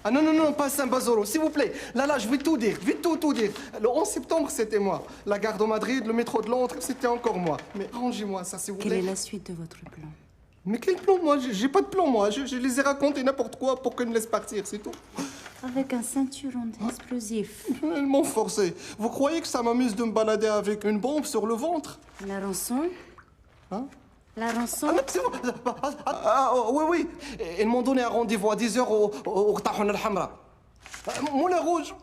Ah non, non, non, pas Saint-Bazoro, s'il vous plaît. Là, je vais tout dire, vite tout dire. Le 11 septembre, c'était moi. La gare de Madrid, le métro de Londres, c'était encore moi. Mais rangez-moi ça, s'il vous plaît. Quelle est la suite de votre plan? Mais quel plan, moi? J'ai pas de plan, moi. Je les ai racontés n'importe quoi pour qu'ils me laissent partir, c'est tout. Avec un ceinturon d'explosifs. Ils m'ont forcé. Vous croyez que ça m'amuse de me balader avec une bombe sur le ventre? La rançon? Hein? La rançon? Oui, oui. Ils m'ont donné un rendez-vous à 10h au Tahon al-Hamra. Moulin rouge.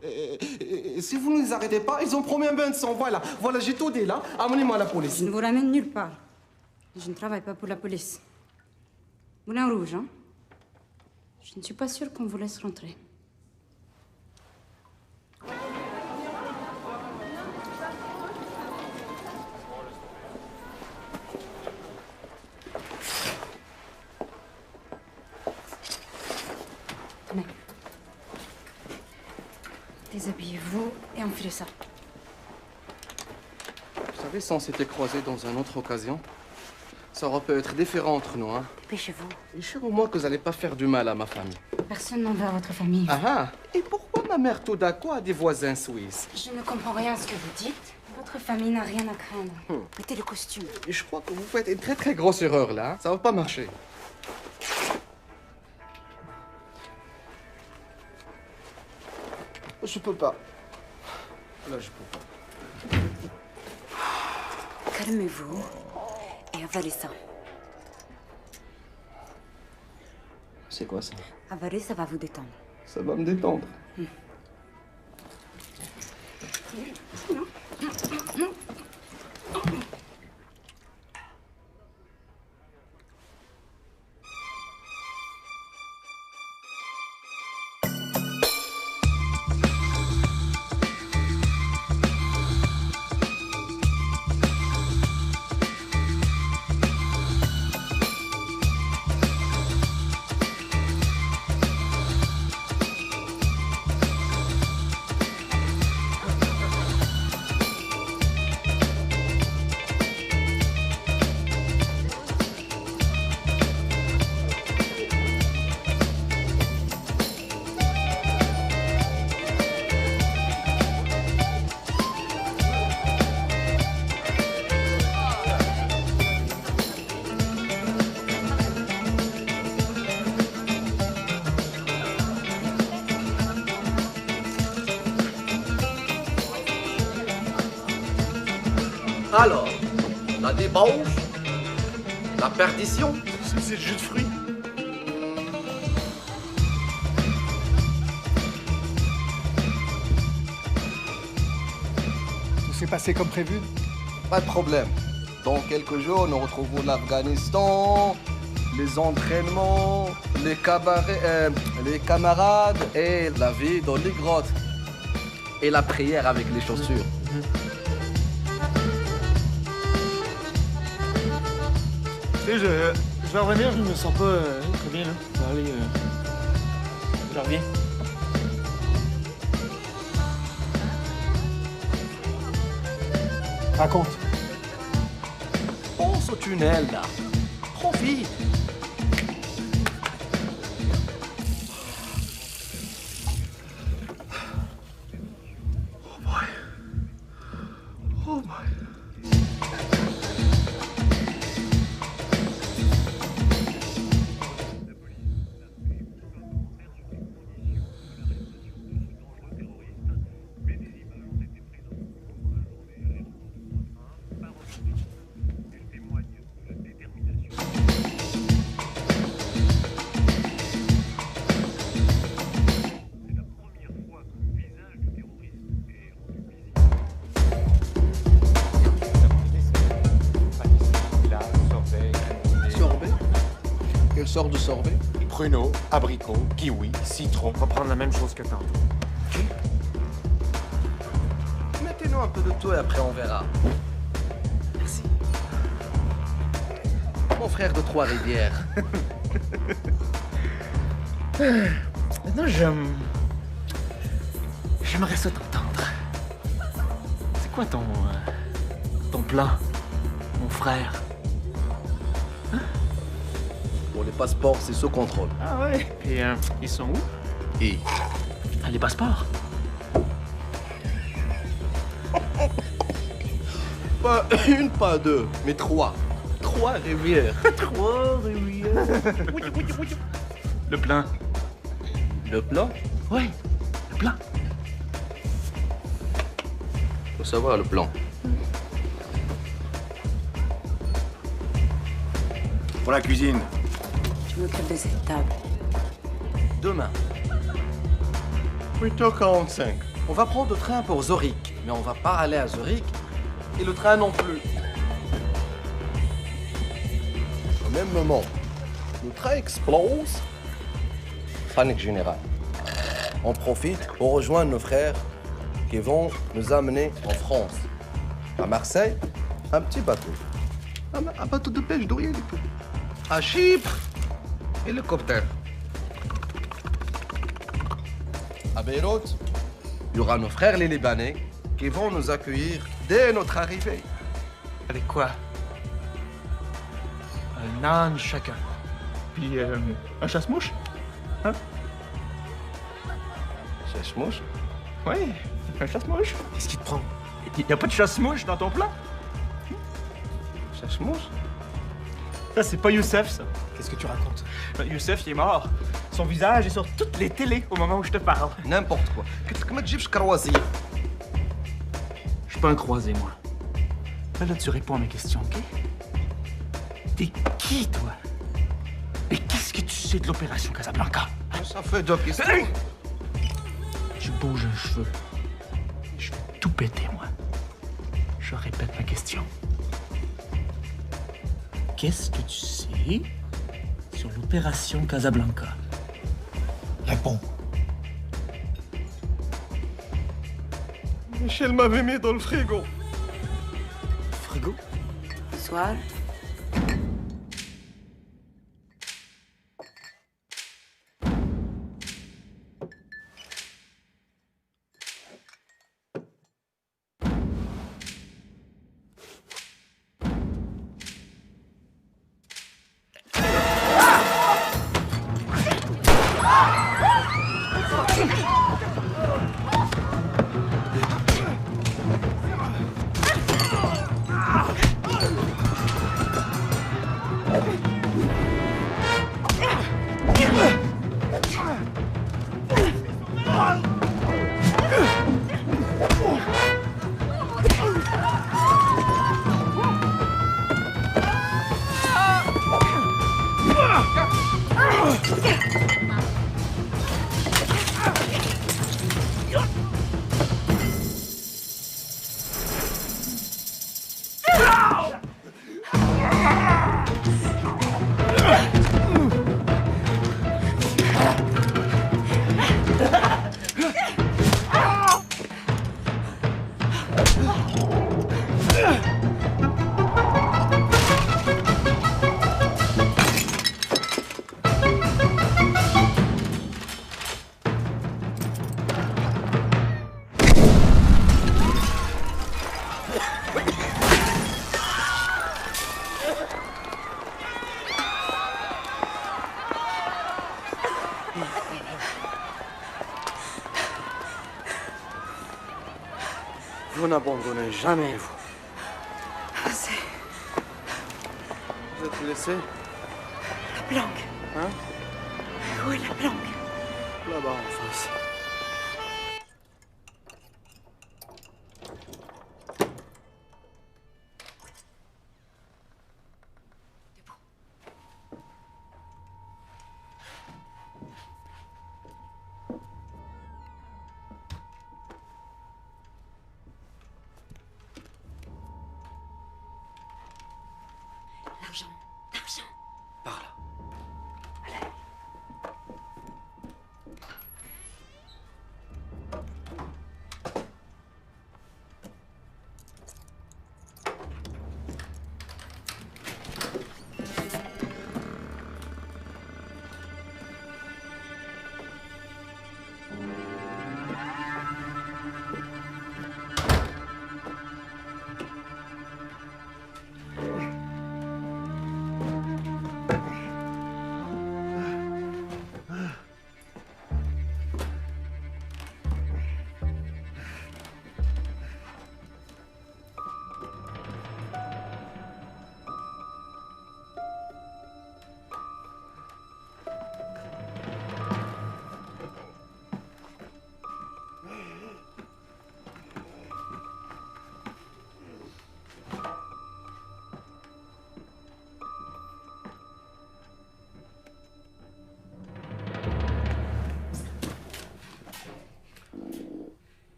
Et si vous ne les arrêtez pas, ils ont promis un bain de sang. Voilà, j'ai tout dit là. Amenez-moi la police. Je ne vous ramène nulle part. Je ne travaille pas pour la police. Moulin rouge, hein? Je ne suis pas sûre qu'on vous laisse rentrer. Déshabillez-vous et enfilez ça. Vous savez, si on s'était croisés dans une autre occasion, ça aurait pu être différent entre nous, hein. Dépêchez-vous. Et je suis au moins que vous n'allez pas faire du mal à ma famille. Personne n'en veut à votre famille. Ah ah. Et pourquoi ma mère tout d'un coup a des voisins suisses? Je ne comprends rien à ce que vous dites. Votre famille n'a rien à craindre. Mettez le costume. Et je crois que vous faites une très très grosse erreur là. Hein. Ça va pas marcher. Je peux pas. Là, je peux pas. Calmez-vous et avalez ça. C'est quoi ça? Avaler, ça va vous détendre. Ça va me détendre. Alors, la débauche, la perdition. C'est le jus de fruits. Tout s'est passé comme prévu? Pas de problème. Dans quelques jours, nous retrouvons l'Afghanistan, les entraînements, les cabarets, les camarades et la vie dans les grottes. Et la prière avec les chaussures. Tu sais, je vais revenir, je me sens pas très bien là. Je vais aller. Je reviens. Raconte. Pense au tunnel là. Profite. Oh boy. Quelle sorte de sorbet? Pruneau, abricot, kiwi, citron. On va prendre la même chose que tantôt. Mettez-nous un peu de tout et après on verra. Merci. Mon frère de Trois-Rivières. Maintenant, j'aimerais ça t'entendre. C'est quoi ton plan, mon frère? Pour les passeports, c'est sous contrôle. Ah ouais? Et ils sont où? Et les passeports? Pas une, pas deux, mais trois. Trois rivières. Trois rivières. Le plan. Le plan? Ouais, le plan. Faut savoir le plan. Pour la cuisine. Je m'occupe de cette table. Demain. 8h45. On va prendre le train pour Zurich, mais on va pas aller à Zurich. Et le train non plus. Au même moment, le train explose. Panique générale. On profite pour rejoindre nos frères qui vont nous amener en France. À Marseille, un petit bateau. Un bateau de pêche d'Orient. À Chypre, hélicoptère. À Beyrouth, Il y aura nos frères les Libanais qui vont nous accueillir dès notre arrivée. Avec quoi? Un âne chacun. Puis un chasse-mouche? Hein? Chasse-mouche? Oui, un chasse-mouche. Qu'est-ce qui te prend? Il n'y a pas de chasse-mouche dans ton plan? Chasse-mouche? Ça, c'est pas Youssef, ça. Qu'est-ce que tu racontes? Youssef, il est mort. Son visage est sur toutes les télés au moment où je te parle. N'importe quoi. Qu'est-ce que tu croisé? Je suis pas un croisé, moi. Là, tu réponds à mes questions, OK? T'es qui, toi? Et qu'est-ce que tu sais de l'opération Casablanca? Ça fait deux questions. Tu bouges un cheveu. Je vais tout péter, moi. Je répète ma question. Qu'est-ce que tu sais sur l'opération Casablanca? Réponds. Michel m'avait mis dans le frigo. Frigo? Bonsoir. Vous n'abandonnez jamais, vous. Assez. Vous êtes laissé? La planque. Hein? Où est la planque? Là-bas, en face. L'argent. L'argent. Par là.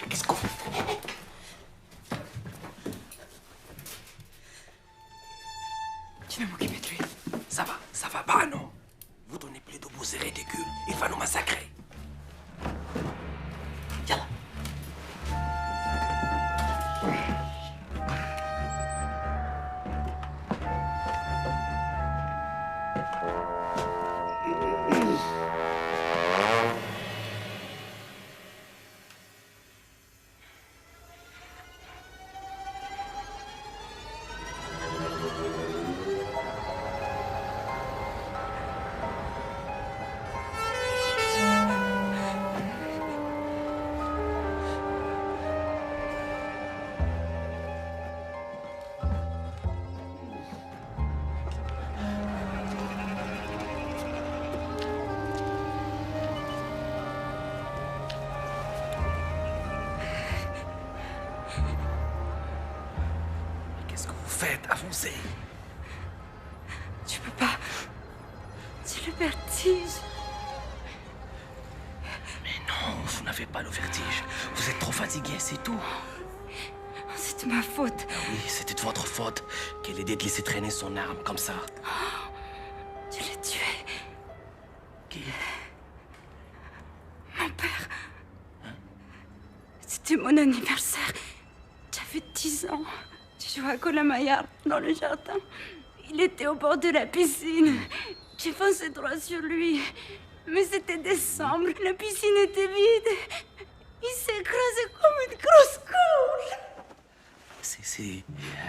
Qu'est-ce qu'on fait? Tu vas m'occuper de lui. Ça va, bah non. Vous donnez plus de beaux et ridicules, il va nous massacrer. Yallah. Avancez. Tu peux pas. C'est le vertige. Mais non, vous n'avez pas le vertige. Vous êtes trop fatigué, c'est tout. C'est de ma faute. Oui, c'était de votre faute. Quelle idée de laisser traîner son arme comme ça. Tu l'as tué. Qui? Mon père. C'était mon anniversaire. J'avais 10 ans. Je jouais à Colamaillard dans le jardin. Il était au bord de la piscine. J'ai foncé droit sur lui. Mais c'était décembre. La piscine était vide. Il s'est écrasé comme une grosse couche.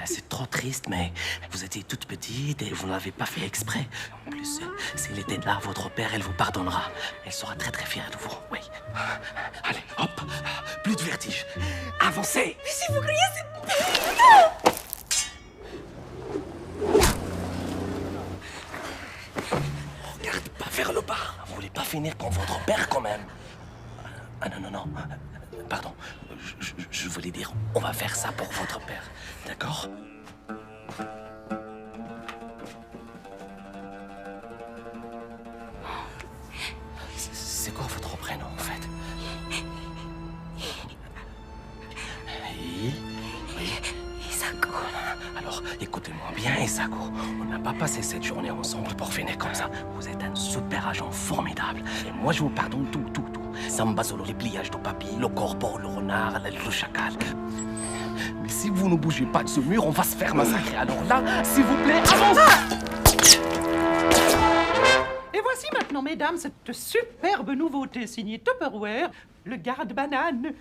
C'est trop triste, mais vous étiez toute petite et vous ne l'avez pas fait exprès. En plus, s'il était là, votre père, elle vous pardonnera. Elle sera très très fière de vous, oui. Allez, hop, plus de vertige. Avancez. Mais si vous criez, c'est... Regarde pas vers le bas. Vous voulez pas finir comme votre père, quand même. Ah non, non, non. Pardon. Je voulais dire, on va faire ça pour votre père. D'accord? C'est quoi votre prénom, en fait? Isako. Alors, écoutez-moi bien, Isako. On n'a pas passé cette journée ensemble pour finir comme ça. Vous êtes un super agent formidable. Et moi, je vous pardonne tout. Samba solo, les pliages de papier, le corbeau, le renard, le chacal. Mais si vous ne bougez pas de ce mur, on va se faire massacrer. Alors là, s'il vous plaît, avancez! Et voici maintenant, mesdames, cette superbe nouveauté signée Tupperware, le garde-banane.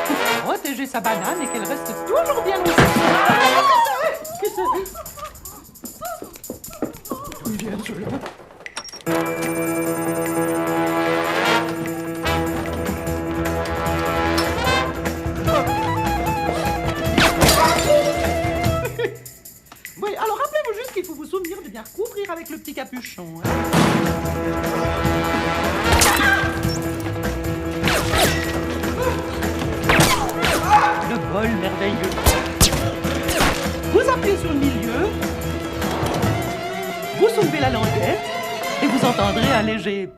Pour protéger sa banane et qu'elle reste toujours bien aussi. D'où il vient celui-là? Oui, alors rappelez-vous juste qu'il faut vous souvenir de bien couvrir avec le petit capuchon. Hein. Le bol merveilleux. Vous appuyez sur le milieu, vous soulevez la languette et vous entendrez un léger...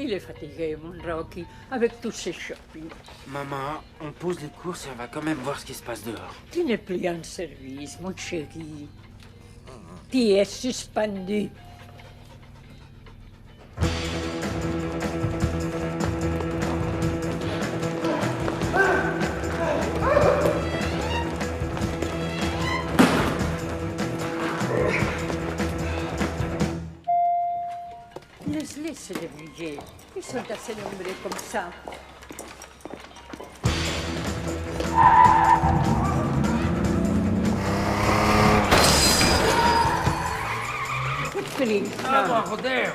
Il est fatigué, mon Rocky, avec tous ces shopping. Maman, on pose les courses et on va quand même voir ce qui se passe dehors. Tu n'es plus en service, mon chéri. Tu es suspendu. Laisse-les se débrouiller. Ils sont assez nombreux comme ça. Ah, rodeo.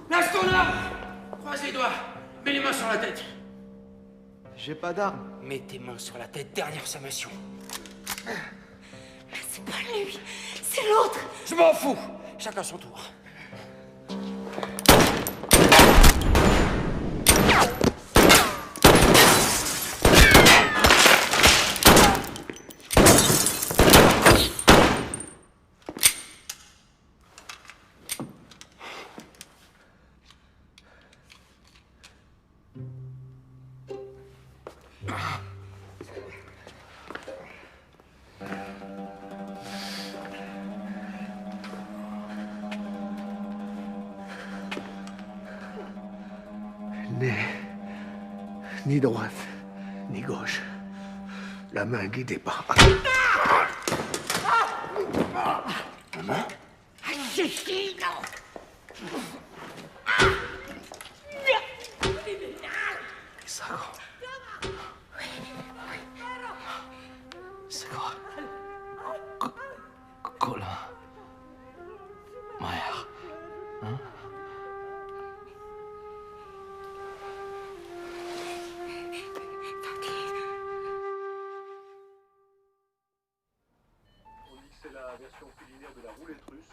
Lâche ton arme! Croise les doigts. Mets les mains sur la tête. J'ai pas d'arme. Mets tes mains sur la tête, dernière sommation. Mais c'est pas lui, c'est l'autre. Je m'en fous. Chacun son tour. Ni droite, ni gauche. La main guidée par... Maman? Assassino! Isago. Isago. Colin. Mère. Hein? On dit que c'est la version culinaire de la roulette russe.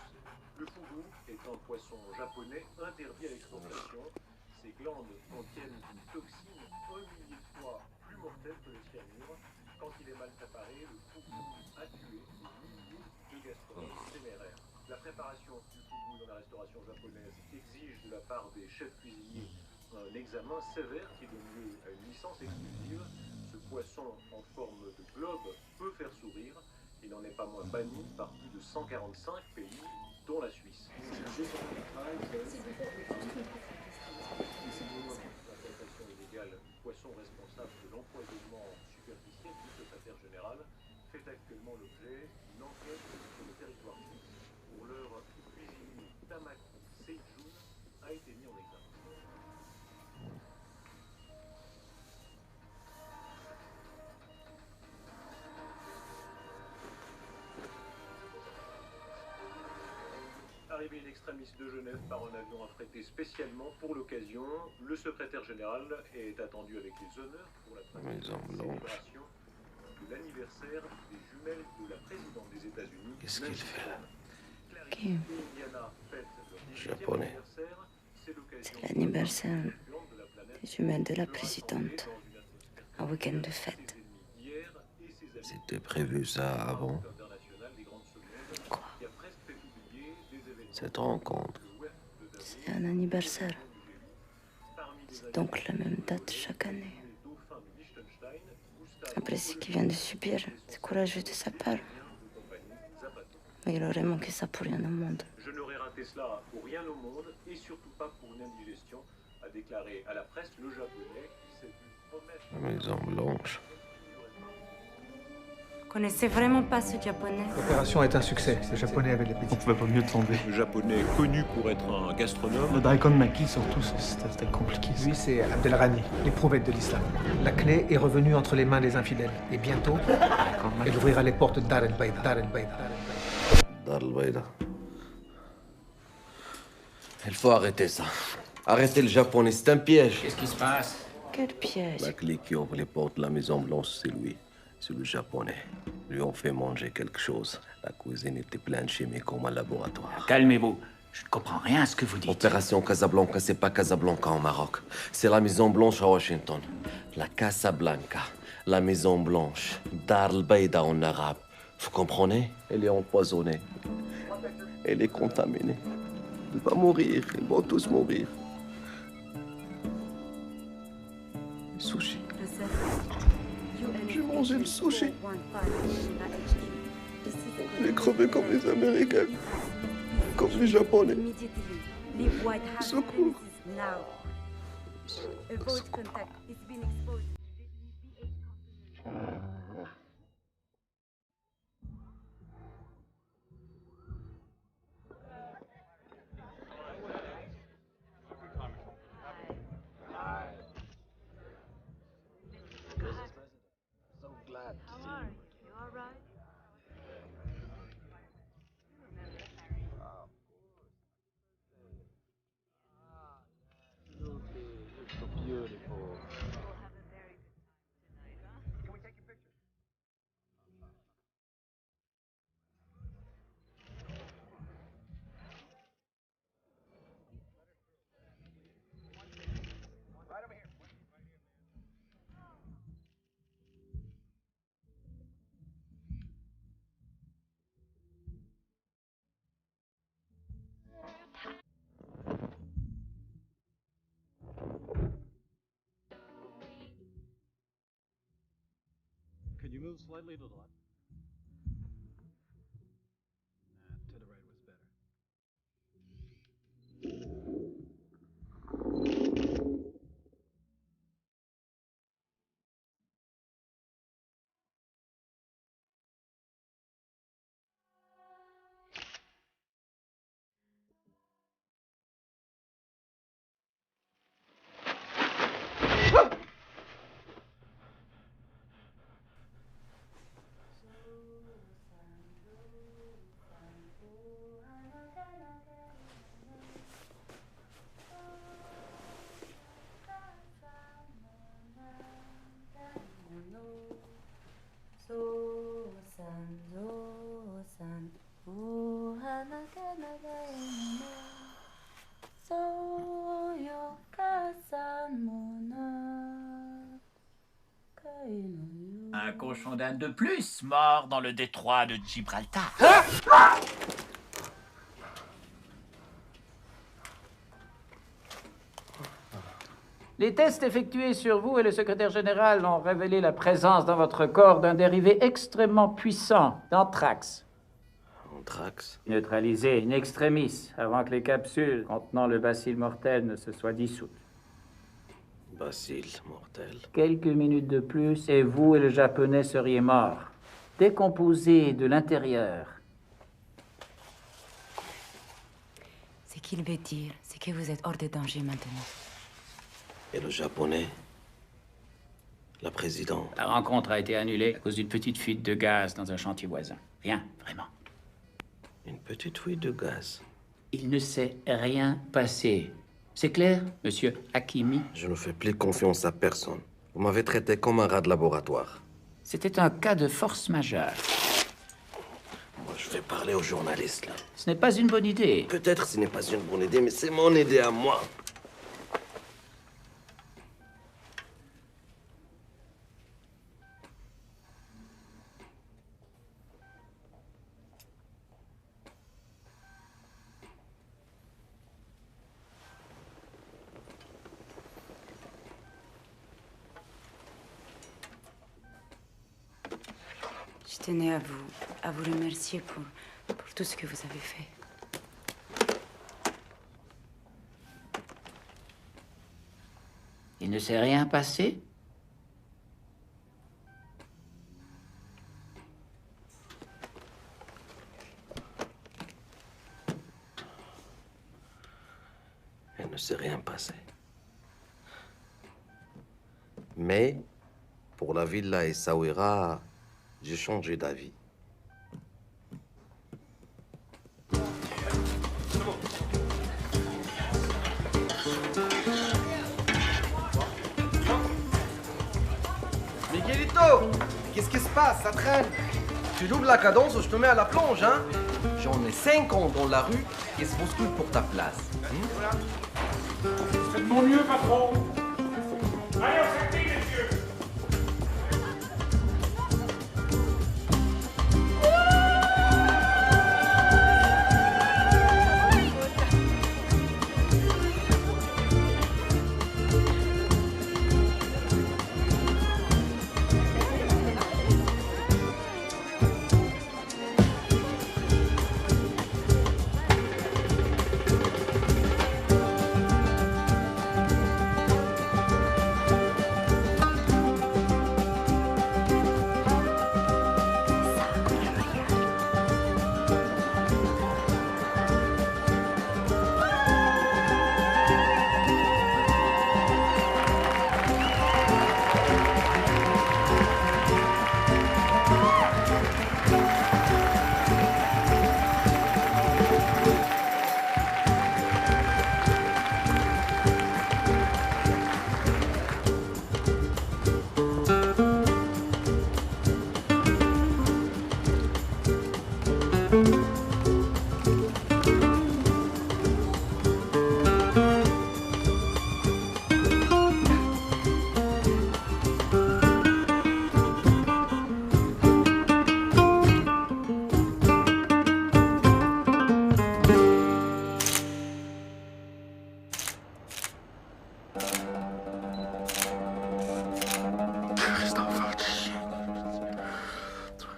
Le fugu est un poisson japonais interdit à l'exportation. Ses glandes contiennent une toxine 1 millier de fois plus mortelle que le cyanure. Quand il est mal préparé, le fugu a tué des milliers de gastronomes téméraires. La préparation du fugu dans la restauration japonaise exige de la part des chefs cuisiniers un examen sévère qui donne lieu à une licence exclusive. Ce poisson en forme de globe peut faire sourire. Il n'en est pas moins banni par plus de 145 pays, dont la Suisse. L'implantation illégale du poisson responsable de l'empoisonnement superficiel du secrétaire général fait actuellement l'objet d'une enquête sur le territoire suisse. Pour l'heure, le cuisinier Tamaki Seijun a été mis en examen. Arrivé in extremis de Genève par un avion affrété spécialement pour l'occasion, le secrétaire général est attendu avec les honneurs pour la célébration de l'anniversaire des jumelles de la présidente des États-Unis. Qu'est-ce qu'il fait là? Kim. Japonais. C'est l'anniversaire des jumelles de la présidente. Un week-end de fête. C'était prévu ça avant. Quoi? Cette rencontre. C'est un anniversaire. C'est donc la même date chaque année. Après ce qu'il vient de subir, c'est courageux de sa part. Mais il aurait manqué ça pour rien au monde. Je n'aurais raté cela pour rien au monde et surtout pas pour une indigestion, a déclaré à la presse le japonais qui s'est vu promettre. La Maison Blanche. Vous connaissez vraiment pas ce japonais? L'opération est un succès. Ce japonais avait l'appétit. On pouvait pas mieux tomber. Le japonais connu pour être un gastronome. Le daikon maki surtout, c'était compliqué. Lui, c'est Abdelrani, l'éprouvette de l'islam. La clé est revenue entre les mains des infidèles. Et bientôt, elle ouvrira les portes de Dar el-Baïda. Dar el-Baïda. Dar el-Baïda. Il faut arrêter ça. Arrêtez le japonais, c'est un piège. Qu'est-ce qui se passe? Quel piège? La clé qui ouvre les portes de la Maison Blanche, c'est lui. C'est le japonais. Lui ont fait manger quelque chose. La cuisine était pleine de chimie comme un laboratoire. Calmez-vous. Je ne comprends rien à ce que vous dites. Opération Casablanca, c'est pas Casablanca au Maroc. C'est la Maison Blanche à Washington. La Casablanca, la Maison Blanche, Dar el-Baïda en arabe. Vous comprenez? Elle est empoisonnée. Elle est contaminée. Elle va mourir. Ils vont tous mourir. Sushi. J'ai mangé le sushi. J'ai crevé comme les Américains. Comme les Japonais. Secours. Could you move slightly to the left? Un cochon d'Inde de plus, mort dans le détroit de Gibraltar. Les tests effectués sur vous et le secrétaire général ont révélé la présence dans votre corps d'un dérivé extrêmement puissant d'anthrax. Anthrax? Neutralisé in extremis avant que les capsules contenant le bacille mortel ne se soient dissoutes. Bacille mortel. Quelques minutes de plus et vous et le japonais seriez morts, décomposés de l'intérieur. Ce qu'il veut dire, c'est que vous êtes hors de danger maintenant. Et le japonais? La présidente? La rencontre a été annulée à cause d'une petite fuite de gaz dans un chantier voisin. Rien, vraiment. Une petite fuite de gaz? Il ne s'est rien passé. C'est clair, monsieur Hakimi? Je ne fais plus confiance à personne. Vous m'avez traité comme un rat de laboratoire. C'était un cas de force majeure. Moi, je vais parler aux journalistes, là. Ce n'est pas une bonne idée. Peut-être ce n'est pas une bonne idée, mais c'est mon idée à moi. Je tenais à vous remercier pour tout ce que vous avez fait. Il ne s'est rien passé? Il ne s'est rien passé. Mais, pour la villa Essaouira, j'ai changé d'avis. Miguelito, qu'est-ce qui se passe? Ça traîne. Tu doubles la cadence ou je te mets à la plonge, hein? J'en ai 50 dans la rue qui se bousculent pour ta place. Faites de mon mieux, patron. Allez, on s'active, messieurs.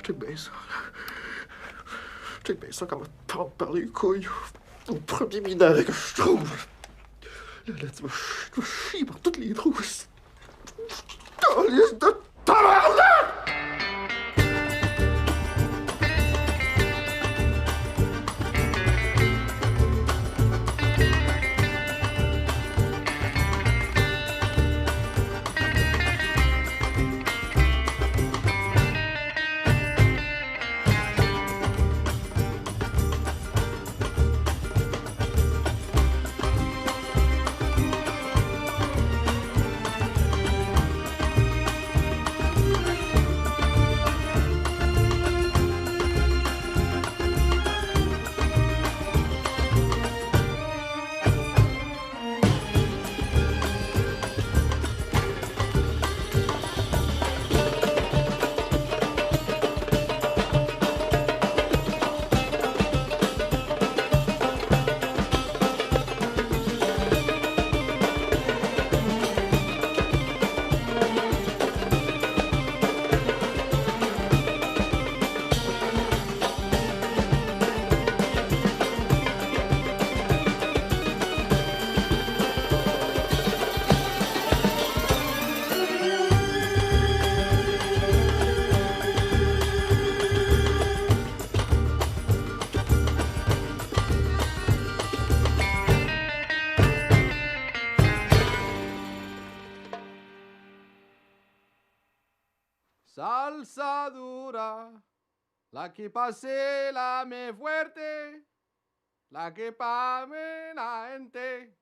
Check bien ça, là. Check bien ça, comment te prendre par les couilles. Au premier minaret que je trouve. Là, tu vas chier par toutes les trous. Calice de tabarnak! fuerza dura, la que pase la me fuerte, la que pame la gente.